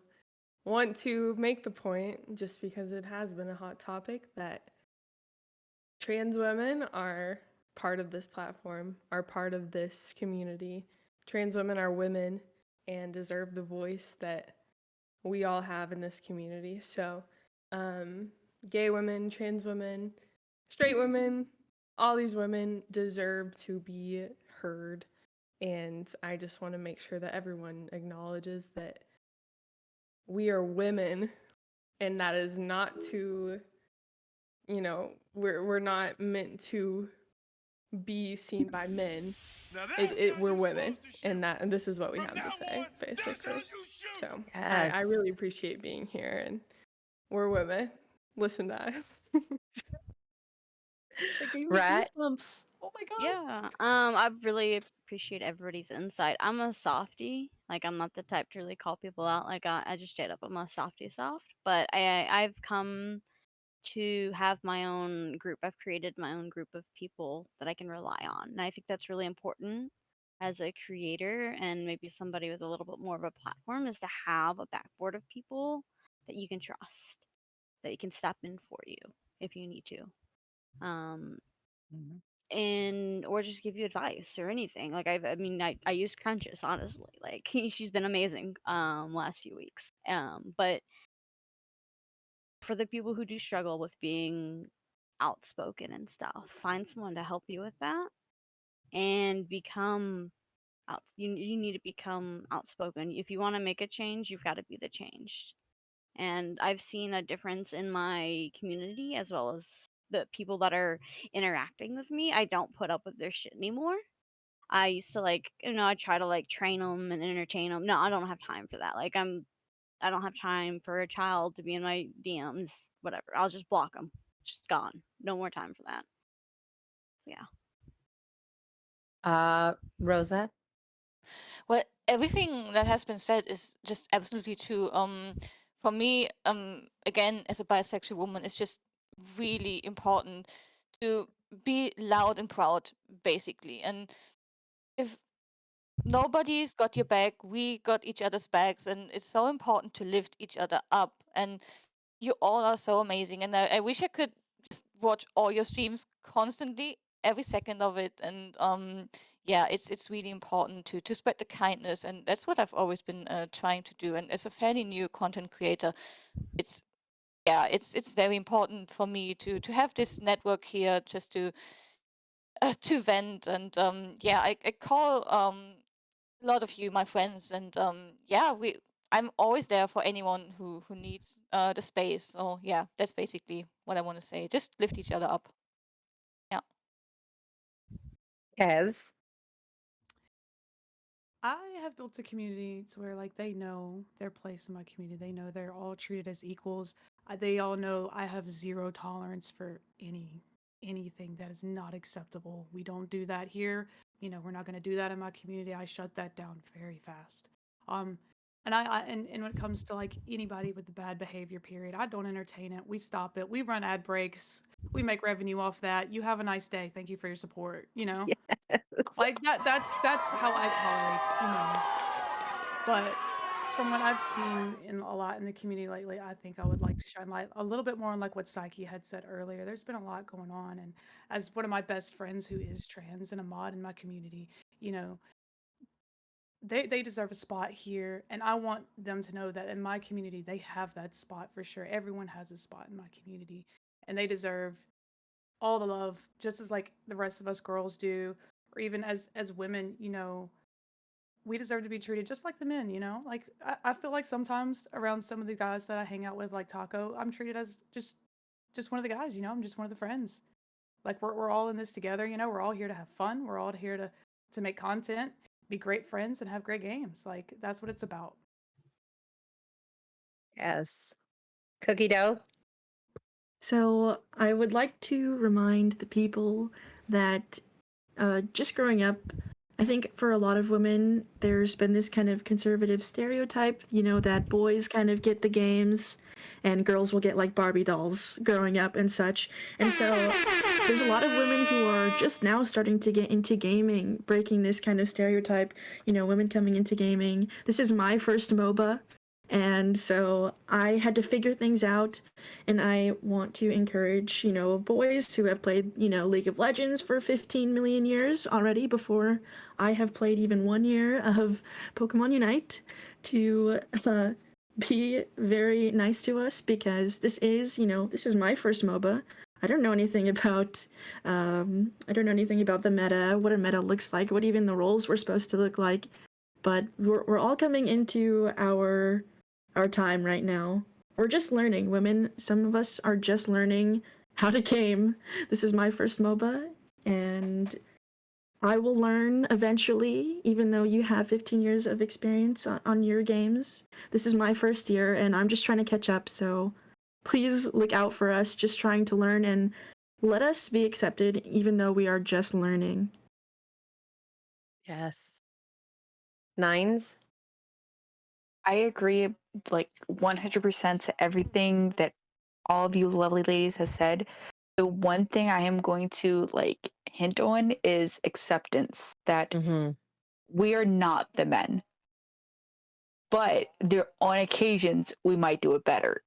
want to make the point, just because it has been a hot topic, that trans women are part of this platform, are part of this community. Trans women are women and deserve the voice that we all have in this community. So, gay women, trans women, straight women, all these women deserve to be heard. And I just want to make sure that everyone acknowledges that we are women, and that is not to, we're not meant to be seen by men. We're women, and this is what we have to say, basically. So I really appreciate being here, and we're women. Listen to us. It gave me Right. goosebumps. Oh my god. Yeah. I really appreciate everybody's insight. I'm a softie. Like, I'm not the type to really call people out. Like, I just straight up, I'm a softie soft. But I've come to have my own group. I've created my own group of people that I can rely on. And I think that's really important as a creator and maybe somebody with a little bit more of a platform, is to have a backboard of people that you can trust. that can step in for you if you need to. Um, Mhm. and or just give you advice or anything. Like I use Crunches, honestly. Like she's been amazing last few weeks. But for the people who do struggle with being outspoken and stuff, find someone to help you with that and become you need to become outspoken. If you want to make a change, you've got to be the change. And I've seen a difference in my community as well as the people that are interacting with me. I don't put up with their shit anymore. I used to I try to train them and entertain them. No, I don't have time for that. I don't have time for a child to be in my DMs, whatever. I'll just block them. Just gone. No more time for that. Yeah. Rosa? Well, everything that has been said is just absolutely true. For me, again, as a bisexual woman, it's just really important to be loud and proud, basically. And if nobody's got your back, we got each other's backs, and it's so important to lift each other up. And you all are so amazing, and I wish I could just watch all your streams constantly, every second of it. And yeah, it's really important to spread the kindness, and that's what I've always been trying to do. And as a fairly new content creator, it's it's very important for me to have this network here, just to vent. And yeah, I call a lot of you my friends, and yeah, I'm always there for anyone who needs the space. So yeah, that's basically what I want to say. Just lift each other up. Yeah. Yes. I have built a community to where they know their place in my community. They know they're all treated as equals. They all know I have zero tolerance for anything that is not acceptable. We don't do that here. We're not going to do that in my community. I shut that down very fast. And when it comes to anybody with the bad behavior, period, I don't entertain it. We stop it. We run ad breaks. We make revenue off that. You have a nice day. Thank you for your support. Yes. That's how I tolerate. But from what I've seen in a lot in the community lately, I think I would like to shine light a little bit more on what Psyche had said earlier. There's been a lot going on, and as one of my best friends who is trans and a mod in my community, they deserve a spot here, and I want them to know that in my community they have that spot for sure. Everyone has a spot in my community, and they deserve all the love, just as the rest of us girls do, or even as women. We deserve to be treated just like the men. I feel like sometimes around some of the guys that I hang out with, like Taco, I'm treated as just one of the guys. I'm just one of the friends. We're all in this together. We're all here to have fun. We're all here to make content, be great friends, and have great games. That's what it's about. Yes. Cookie dough? So I would like to remind the people that just growing up, I think for a lot of women, there's been this kind of conservative stereotype, that boys kind of get the games and girls will get Barbie dolls growing up and such. And so there's a lot of women who are just now starting to get into gaming, breaking this kind of stereotype, women coming into gaming. This is my first MOBA. And so I had to figure things out, and I want to encourage, boys who have played, League of Legends for 15 million years already before I have played even 1 year of Pokemon Unite to be very nice to us, because this is my first MOBA. I don't know anything about the meta, what a meta looks like, what even the roles were supposed to look like. But we're all coming into our time right now. We're just learning. Women, some of us are just learning how to game. This is my first MOBA, and I will learn eventually, even though you have 15 years of experience on your games. This is my first year, and I'm just trying to catch up, so please look out for us, just trying to learn, and let us be accepted, even though we are just learning. Yes. Nines? I agree 100% to everything that all of you lovely ladies has said. The one thing I am going to hint on is acceptance, that we are not the men, but there on occasions we might do it better.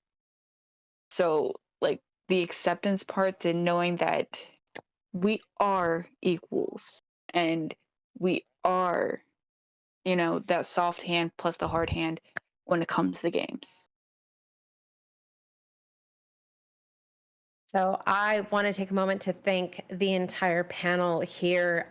So, like, the acceptance part and knowing that we are equals and we are, that soft hand plus the hard hand when it comes to the games. So I want to take a moment to thank the entire panel here.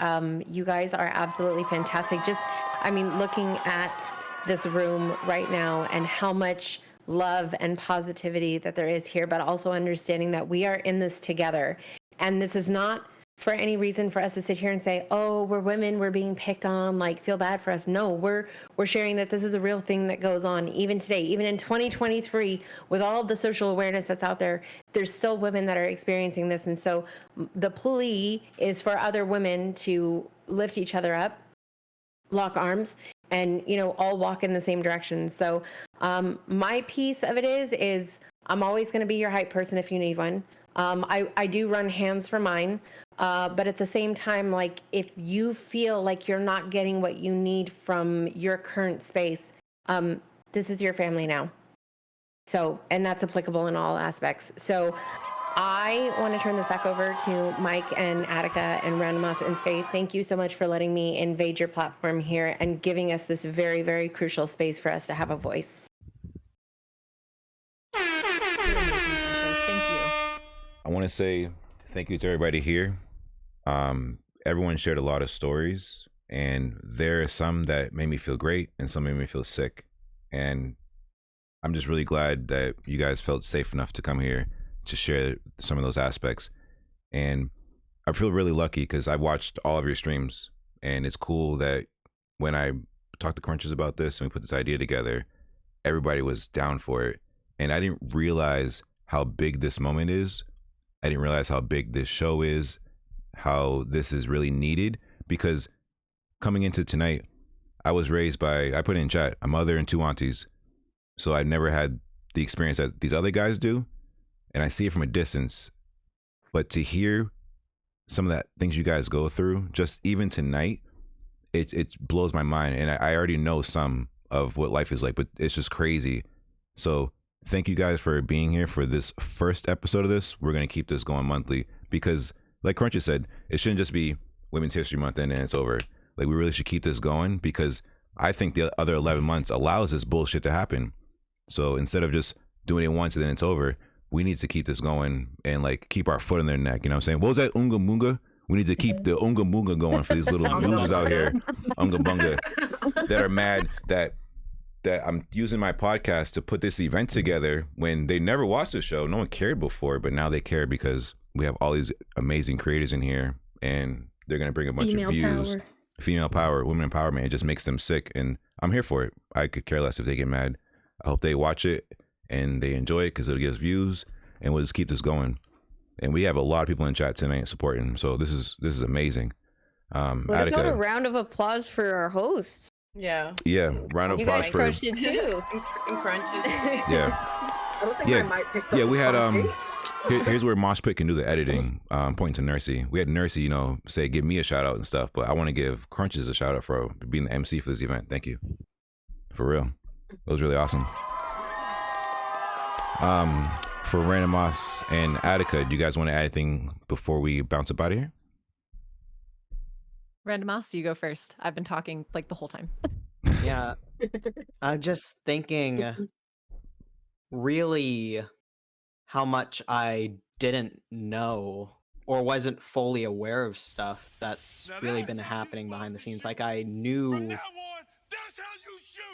You guys are absolutely fantastic. Just, looking at this room right now and how much love and positivity that there is here, but also understanding that we are in this together. And this is not for any reason for us to sit here and say, oh, we're women, we're being picked on, like, feel bad for us. No, we're sharing that this is a real thing that goes on even today, even in 2023, with all of the social awareness that's out there. There's still women that are experiencing this. And so the plea is for other women to lift each other up, lock arms, and all walk in the same direction. So my piece of it is I'm always going to be your hype person if you need one. I do run hands for mine, but at the same time, like, if you feel like you're not getting what you need from your current space, this is your family now. So, and that's applicable in all aspects. So I want to turn this back over to Mike and Attica and Randomus and say thank you so much for letting me invade your platform here and giving us this very, very crucial space for us to have a voice. Thank you. I want to say thank you to everybody here. Everyone shared a lot of stories, and there are some that made me feel great and some made me feel sick. And I'm just really glad that you guys felt safe enough to come here to share some of those aspects. And I feel really lucky because I watched all of your streams, and it's cool that when I talked to Crunches about this and we put this idea together, everybody was down for it. And I didn't realize how big this moment is. I didn't realize how big this show is, how this is really needed, because coming into tonight, I was raised by, I put in chat, a mother and two aunties. So I never had the experience that these other guys do. And I see it from a distance. But to hear some of that things you guys go through, just even tonight, it blows my mind. And I already know some of what life is like, but it's just crazy. So thank you guys for being here for this first episode of this. We're going to keep this going monthly because, like Cruncher said, it shouldn't just be Women's History Month and then it's over. Like, we really should keep this going because I think the other 11 months allows this bullshit to happen. So instead of just doing it once and then it's over, we need to keep this going and, like, keep our foot in their neck. You know what I'm saying? What was that? Unga Munga? We need to keep the Unga Munga going for these little losers out here, Unga Bunga, that are mad that I'm using my podcast to put this event together when they never watched the show. No one cared before, but now they care because we have all these amazing creators in here and they're going to bring a bunch of views. Female power, women empowerment. It just makes them sick. And I'm here for it. I could care less if they get mad. I hope they watch it and they enjoy it because it'll get us views, and we'll just keep this going. And we have a lot of people in chat tonight supporting. So this is amazing. Let's Attica, go a round of applause for our hosts. Yeah. Yeah, round of You applause guys for crushed it too. And Crunches. Yeah. I don't think Yeah. I might pick up Yeah, we had the here's where Mosh Pit can do the editing, pointing to Nursey. We had Nursey, say give me a shout out and stuff, but I want to give Crunches a shout out for being the MC for this event. Thank you. For real. It was really awesome. For Randomus and Attica, do you guys want to add anything before we bounce up out of here? Randomus, you go first. I've been talking like the whole time. Yeah. I'm just thinking really how much I didn't know or wasn't fully aware of stuff that's really been happening behind the scenes. Like, I knew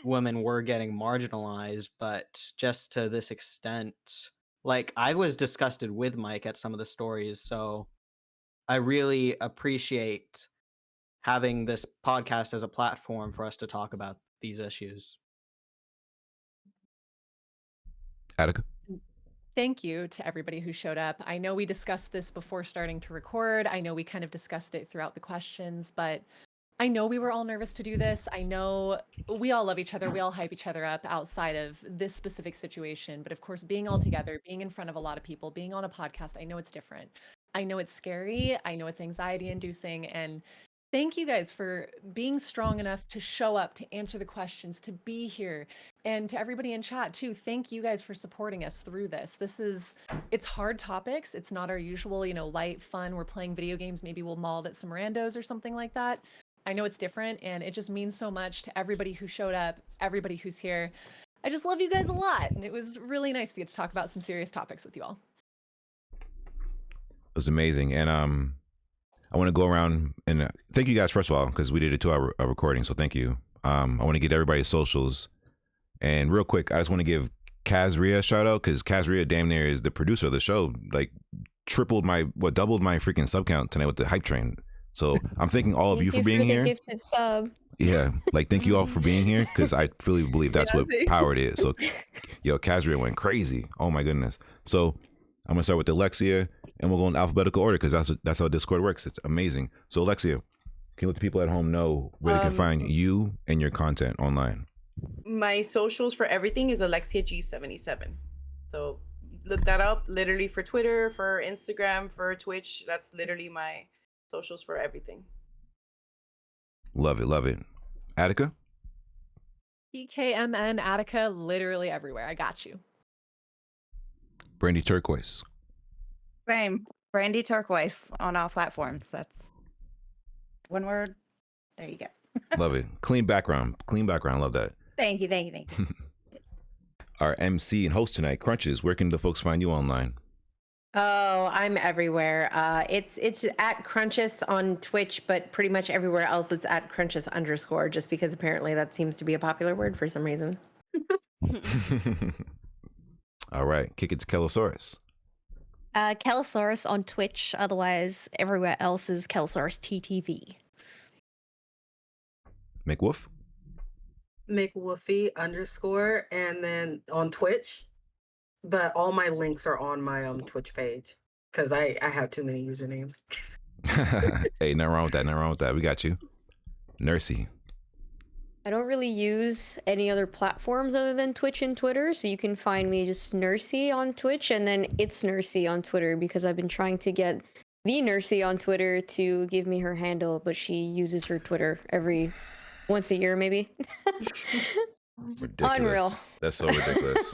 women were getting marginalized, but just to this extent. Like, I was disgusted with Mike at some of the stories, so I really appreciate having this podcast as a platform for us to talk about these issues. Attica? Thank you to everybody who showed up. I know we discussed this before starting to record. I know we kind of discussed it throughout the questions, but I know we were all nervous to do this. I know we all love each other. We all hype each other up outside of this specific situation. But of course, being all together, being in front of a lot of people, being on a podcast, I know it's different. I know it's scary. I know it's anxiety inducing. And thank you guys for being strong enough to show up, to answer the questions, to be here, And to everybody in chat too, thank you guys for supporting us through this. It's hard topics. It's not our usual, light, fun. We're playing video games. Maybe we'll mauled at some randos or something like that. I know it's different, and it just means so much to everybody who showed up, everybody who's here. I just love you guys a lot, and it was really nice to get to talk about some serious topics with you all. It was amazing, and I want to go around and thank you guys first of all because we did a 2-hour recording, so thank you. I want to get everybody's socials, and real quick, I just want to give Kazria a shout out because Kazria damn near is the producer of the show. Like doubled my freaking sub count tonight with the hype train. So I'm thanking all of you for being here. Gifted sub. Yeah, like thank you all for being here because I really believe that's what powered it. So, yo, Kazria went crazy. Oh my goodness. So I'm gonna start with Alexia, and we'll go in alphabetical order because that's how Discord works. It's amazing. So Alexia, can you let the people at home know where they can find you and your content online? My socials for everything is Alexia G77. So look that up. Literally for Twitter, for Instagram, for Twitch. That's literally my socials for everything. Love it, love it. Attica? PKMN Attica, literally everywhere. I got you. Brandy Turquoise. Same. Brandy Turquoise on all platforms. That's one word. There you go. Love it. Clean background. Love that. Thank you. Our MC and host tonight, Crunches. Where can the folks find you online? Oh, I'm everywhere. It's at Crunches on Twitch, but pretty much everywhere else it's at Crunches_, just because apparently that seems to be a popular word for some reason. All right, kick it to Kelosaurus. Kelosaurus on Twitch, otherwise everywhere else is Kelosaurus TTV. McWolf? McWoofy_, and then on Twitch. But all my links are on my Twitch page because I have too many usernames. Hey, nothing wrong with that. We got you. Nursey. I don't really use any other platforms other than Twitch and Twitter, so you can find me just Nursey on Twitch, and then it's Nursey on Twitter because I've been trying to get the Nursey on Twitter to give me her handle, but she uses her Twitter once a year, maybe. Ridiculous. Unreal. That's so ridiculous.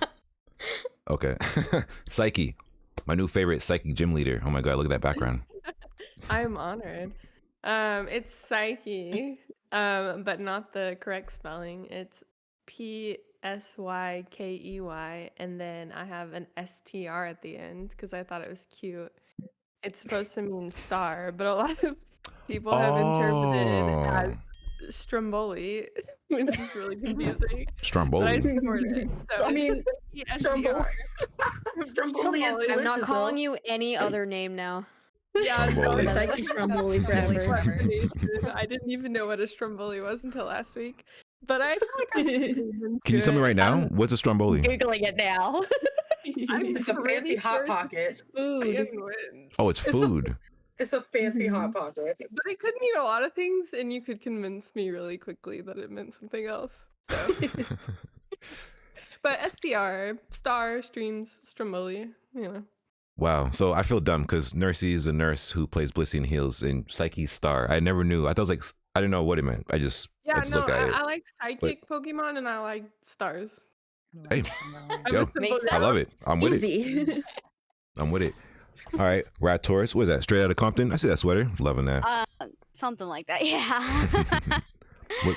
Okay. Psyche, my new favorite psychic gym leader. Oh my god, look at that background. I'm honored. It's Psyche, but not the correct spelling. It's PSYKEY, and then I have an STR at the end because I thought it was cute. It's supposed to mean star, but a lot of people have interpreted as Stromboli, which is really confusing. Stromboli. But I support it. So I mean, Stromboli. Stromboli is delicious. I'm not calling you any other name now. Yeah, no, Stromboli. Psyche Stromboli forever. I didn't even know what a Stromboli was until last week. But I feel like Can you tell me right now? What's a Stromboli? Googling it now. It's a fancy hot pocket. It's food. Oh, it's food. It's a fancy hot pocket. But it could mean a lot of things, and you could convince me really quickly that it meant something else. So. But SDR, star, streams, Stromboli, Wow. So I feel dumb because Nursey is a nurse who plays Blissey and Heals in Psyche's star. I never knew. I thought it was like, I didn't know what it meant. I just look at it. I like psychic Pokemon and I like stars. Hey, I'm yo, a simple I love girl. it. I'm with Easy. it. I'm with it. All right, Rat Taurus. What is that? Straight out of Compton? I see that sweater. Loving that. Something like that, yeah.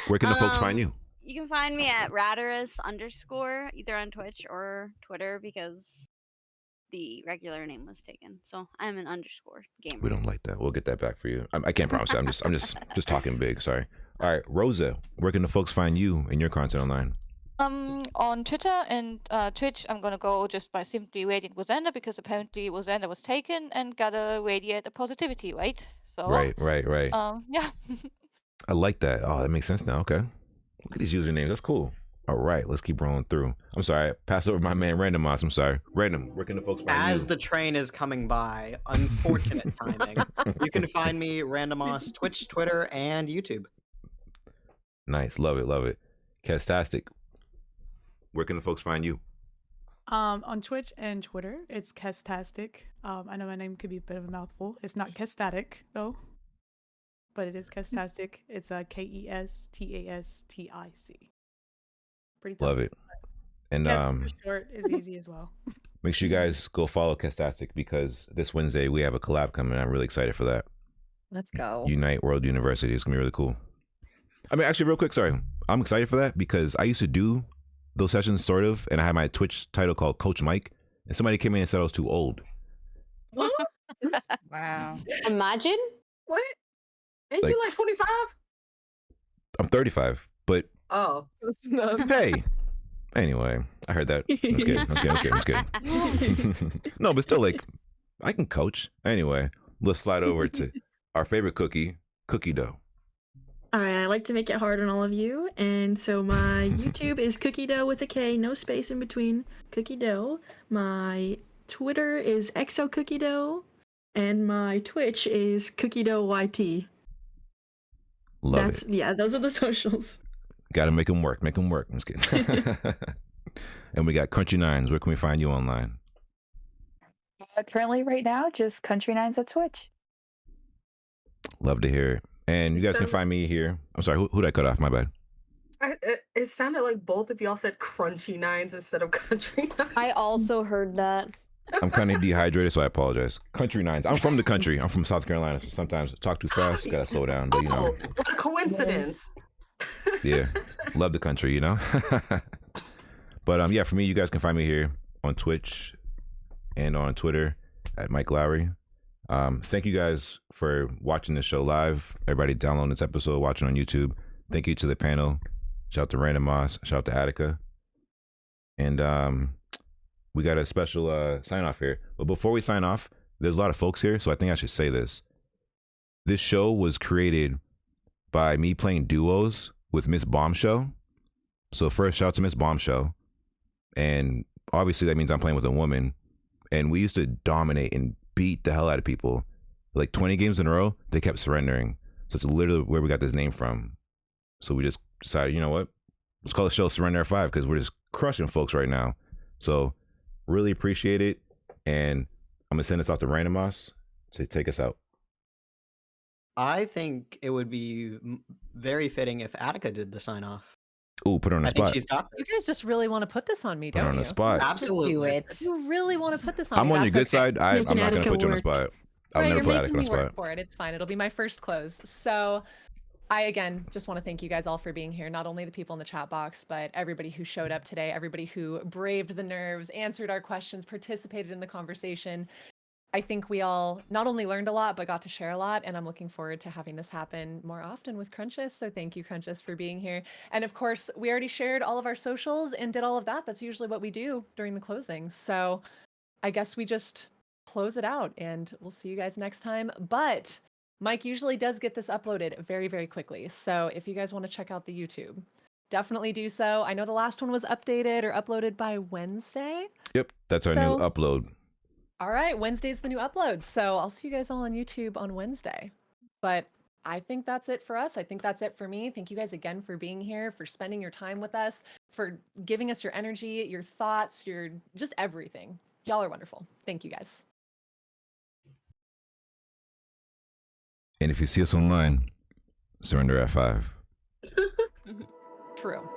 Where can the folks find you? You can find me at Raterus_, either on Twitch or Twitter, because the regular name was taken. So I'm an underscore gamer. We don't like that. We'll get that back for you. I can't promise it. I'm just talking big. Sorry. All right, Rosa. Where can the folks find you and your content online? On Twitter and Twitch, I'm gonna go just by simply Radiant Wasander because apparently Wasander was taken and gotta radiate a positivity, right? So Right. yeah. I like that. Oh, that makes sense now. Okay. Look at these usernames. That's cool. All right, let's keep rolling through. I'm sorry. Pass over my man Random Moss. I'm sorry. Random, where can the folks find you? As the train is coming by, unfortunate timing. You can find me Random Moss, Twitch, Twitter, and YouTube. Nice. Love it. Castastic. Where can the folks find you? On Twitch and Twitter, it's Kestastic. I know my name could be a bit of a mouthful. It's not Kestatic though, but it is Kestastic. It's KESTASTIC. Pretty tough. Love it. And Yes, for short is easy as well. make sure you guys go follow Kestastic because this Wednesday we have a collab coming. I'm really excited for that. Let's go. Unite World University. It's gonna be really cool. I mean, actually, real quick, sorry. I'm excited for that because I used to do those sessions sort of, and I had my Twitch title called Coach Mike, and somebody came in and said I was too old. Wow. Imagine. What? Ain't you like 25? I'm 35, but Oh. hey. Anyway, I heard that. I'm just kidding. I'm just kidding. No, but still, like, I can coach. Anyway, let's slide over to our favorite cookie dough. All right, I like to make it hard on all of you, and so my YouTube is Cookie Dough with a K, no space in between. Cookie Dough. My Twitter is XO Cookie Dough, and my Twitch is Cookie Dough YT. Love it. Yeah, those are the socials. Got to make them work. Make them work. I'm just kidding. And we got Crunchy Nines. Where can we find you online? Currently, right now, just Country Nines at Twitch. Love to hear it. And you guys can find me here. I'm sorry, who did I cut off? My bad. It sounded like both of y'all said crunchy nines instead of country nines. I also heard that. I'm kind of dehydrated, so I apologize. Country Nines. I'm from the country. I'm from South Carolina, so sometimes I talk too fast. Gotta slow down, but you know. What a coincidence. Yeah, love the country, you know. But yeah, for me, you guys can find me here on Twitch and on Twitter at Mike Lowry. Thank you guys for watching this show live. Everybody downloading this episode, watching on YouTube. Thank you to the panel. Shout out to Random Moss. Shout out to Attica. And we got a special sign off here. But before we sign off, there's a lot of folks here, so I think I should say this. This show was created by me playing duos with Miss Bombshell. So first, shout out to Miss Bombshell. And obviously that means I'm playing with a woman. And we used to dominate and beat the hell out of people. Like 20 games in a row, they kept surrendering. So it's literally where we got this name from. So we just decided, you know what? Let's call the show Surrender at 5 because we're just crushing folks right now. So really appreciate it. And I'm going to send this off to Random Moss to take us out. I think it would be very fitting if Attica did the sign off. Ooh, put her on the I think spot. she's got You this. guys just really want to put this on me, Put her don't on you? the spot. Absolutely. Do it. You really want to put this on I'm me. on your That's good okay. side. I'm Making not going to Attica put you on the work. spot. I'll Right, never you're put making Attica on me the work spot. for it. It's fine. It'll be my first close. So I, again, just want to thank you guys all for being here. Not only the people in the chat box, but everybody who showed up today, everybody who braved the nerves, answered our questions, participated in the conversation. I think we all not only learned a lot, but got to share a lot. And I'm looking forward to having this happen more often with Crunchus. So thank you, Crunchus, for being here. And of course, we already shared all of our socials and did all of that. That's usually what we do during the closing. So I guess we just close it out and we'll see you guys next time. But Mike usually does get this uploaded very, very quickly. So if you guys want to check out the YouTube, definitely do so. I know the last one was updated or uploaded by Wednesday. Yep, that's our new upload. All right, Wednesday's the new upload. So I'll see you guys all on YouTube on Wednesday. But I think that's it for us. I think that's it for me. Thank you guys again for being here, for spending your time with us, for giving us your energy, your thoughts, your just everything. Y'all are wonderful. Thank you guys. And if you see us online, surrender at 5. True.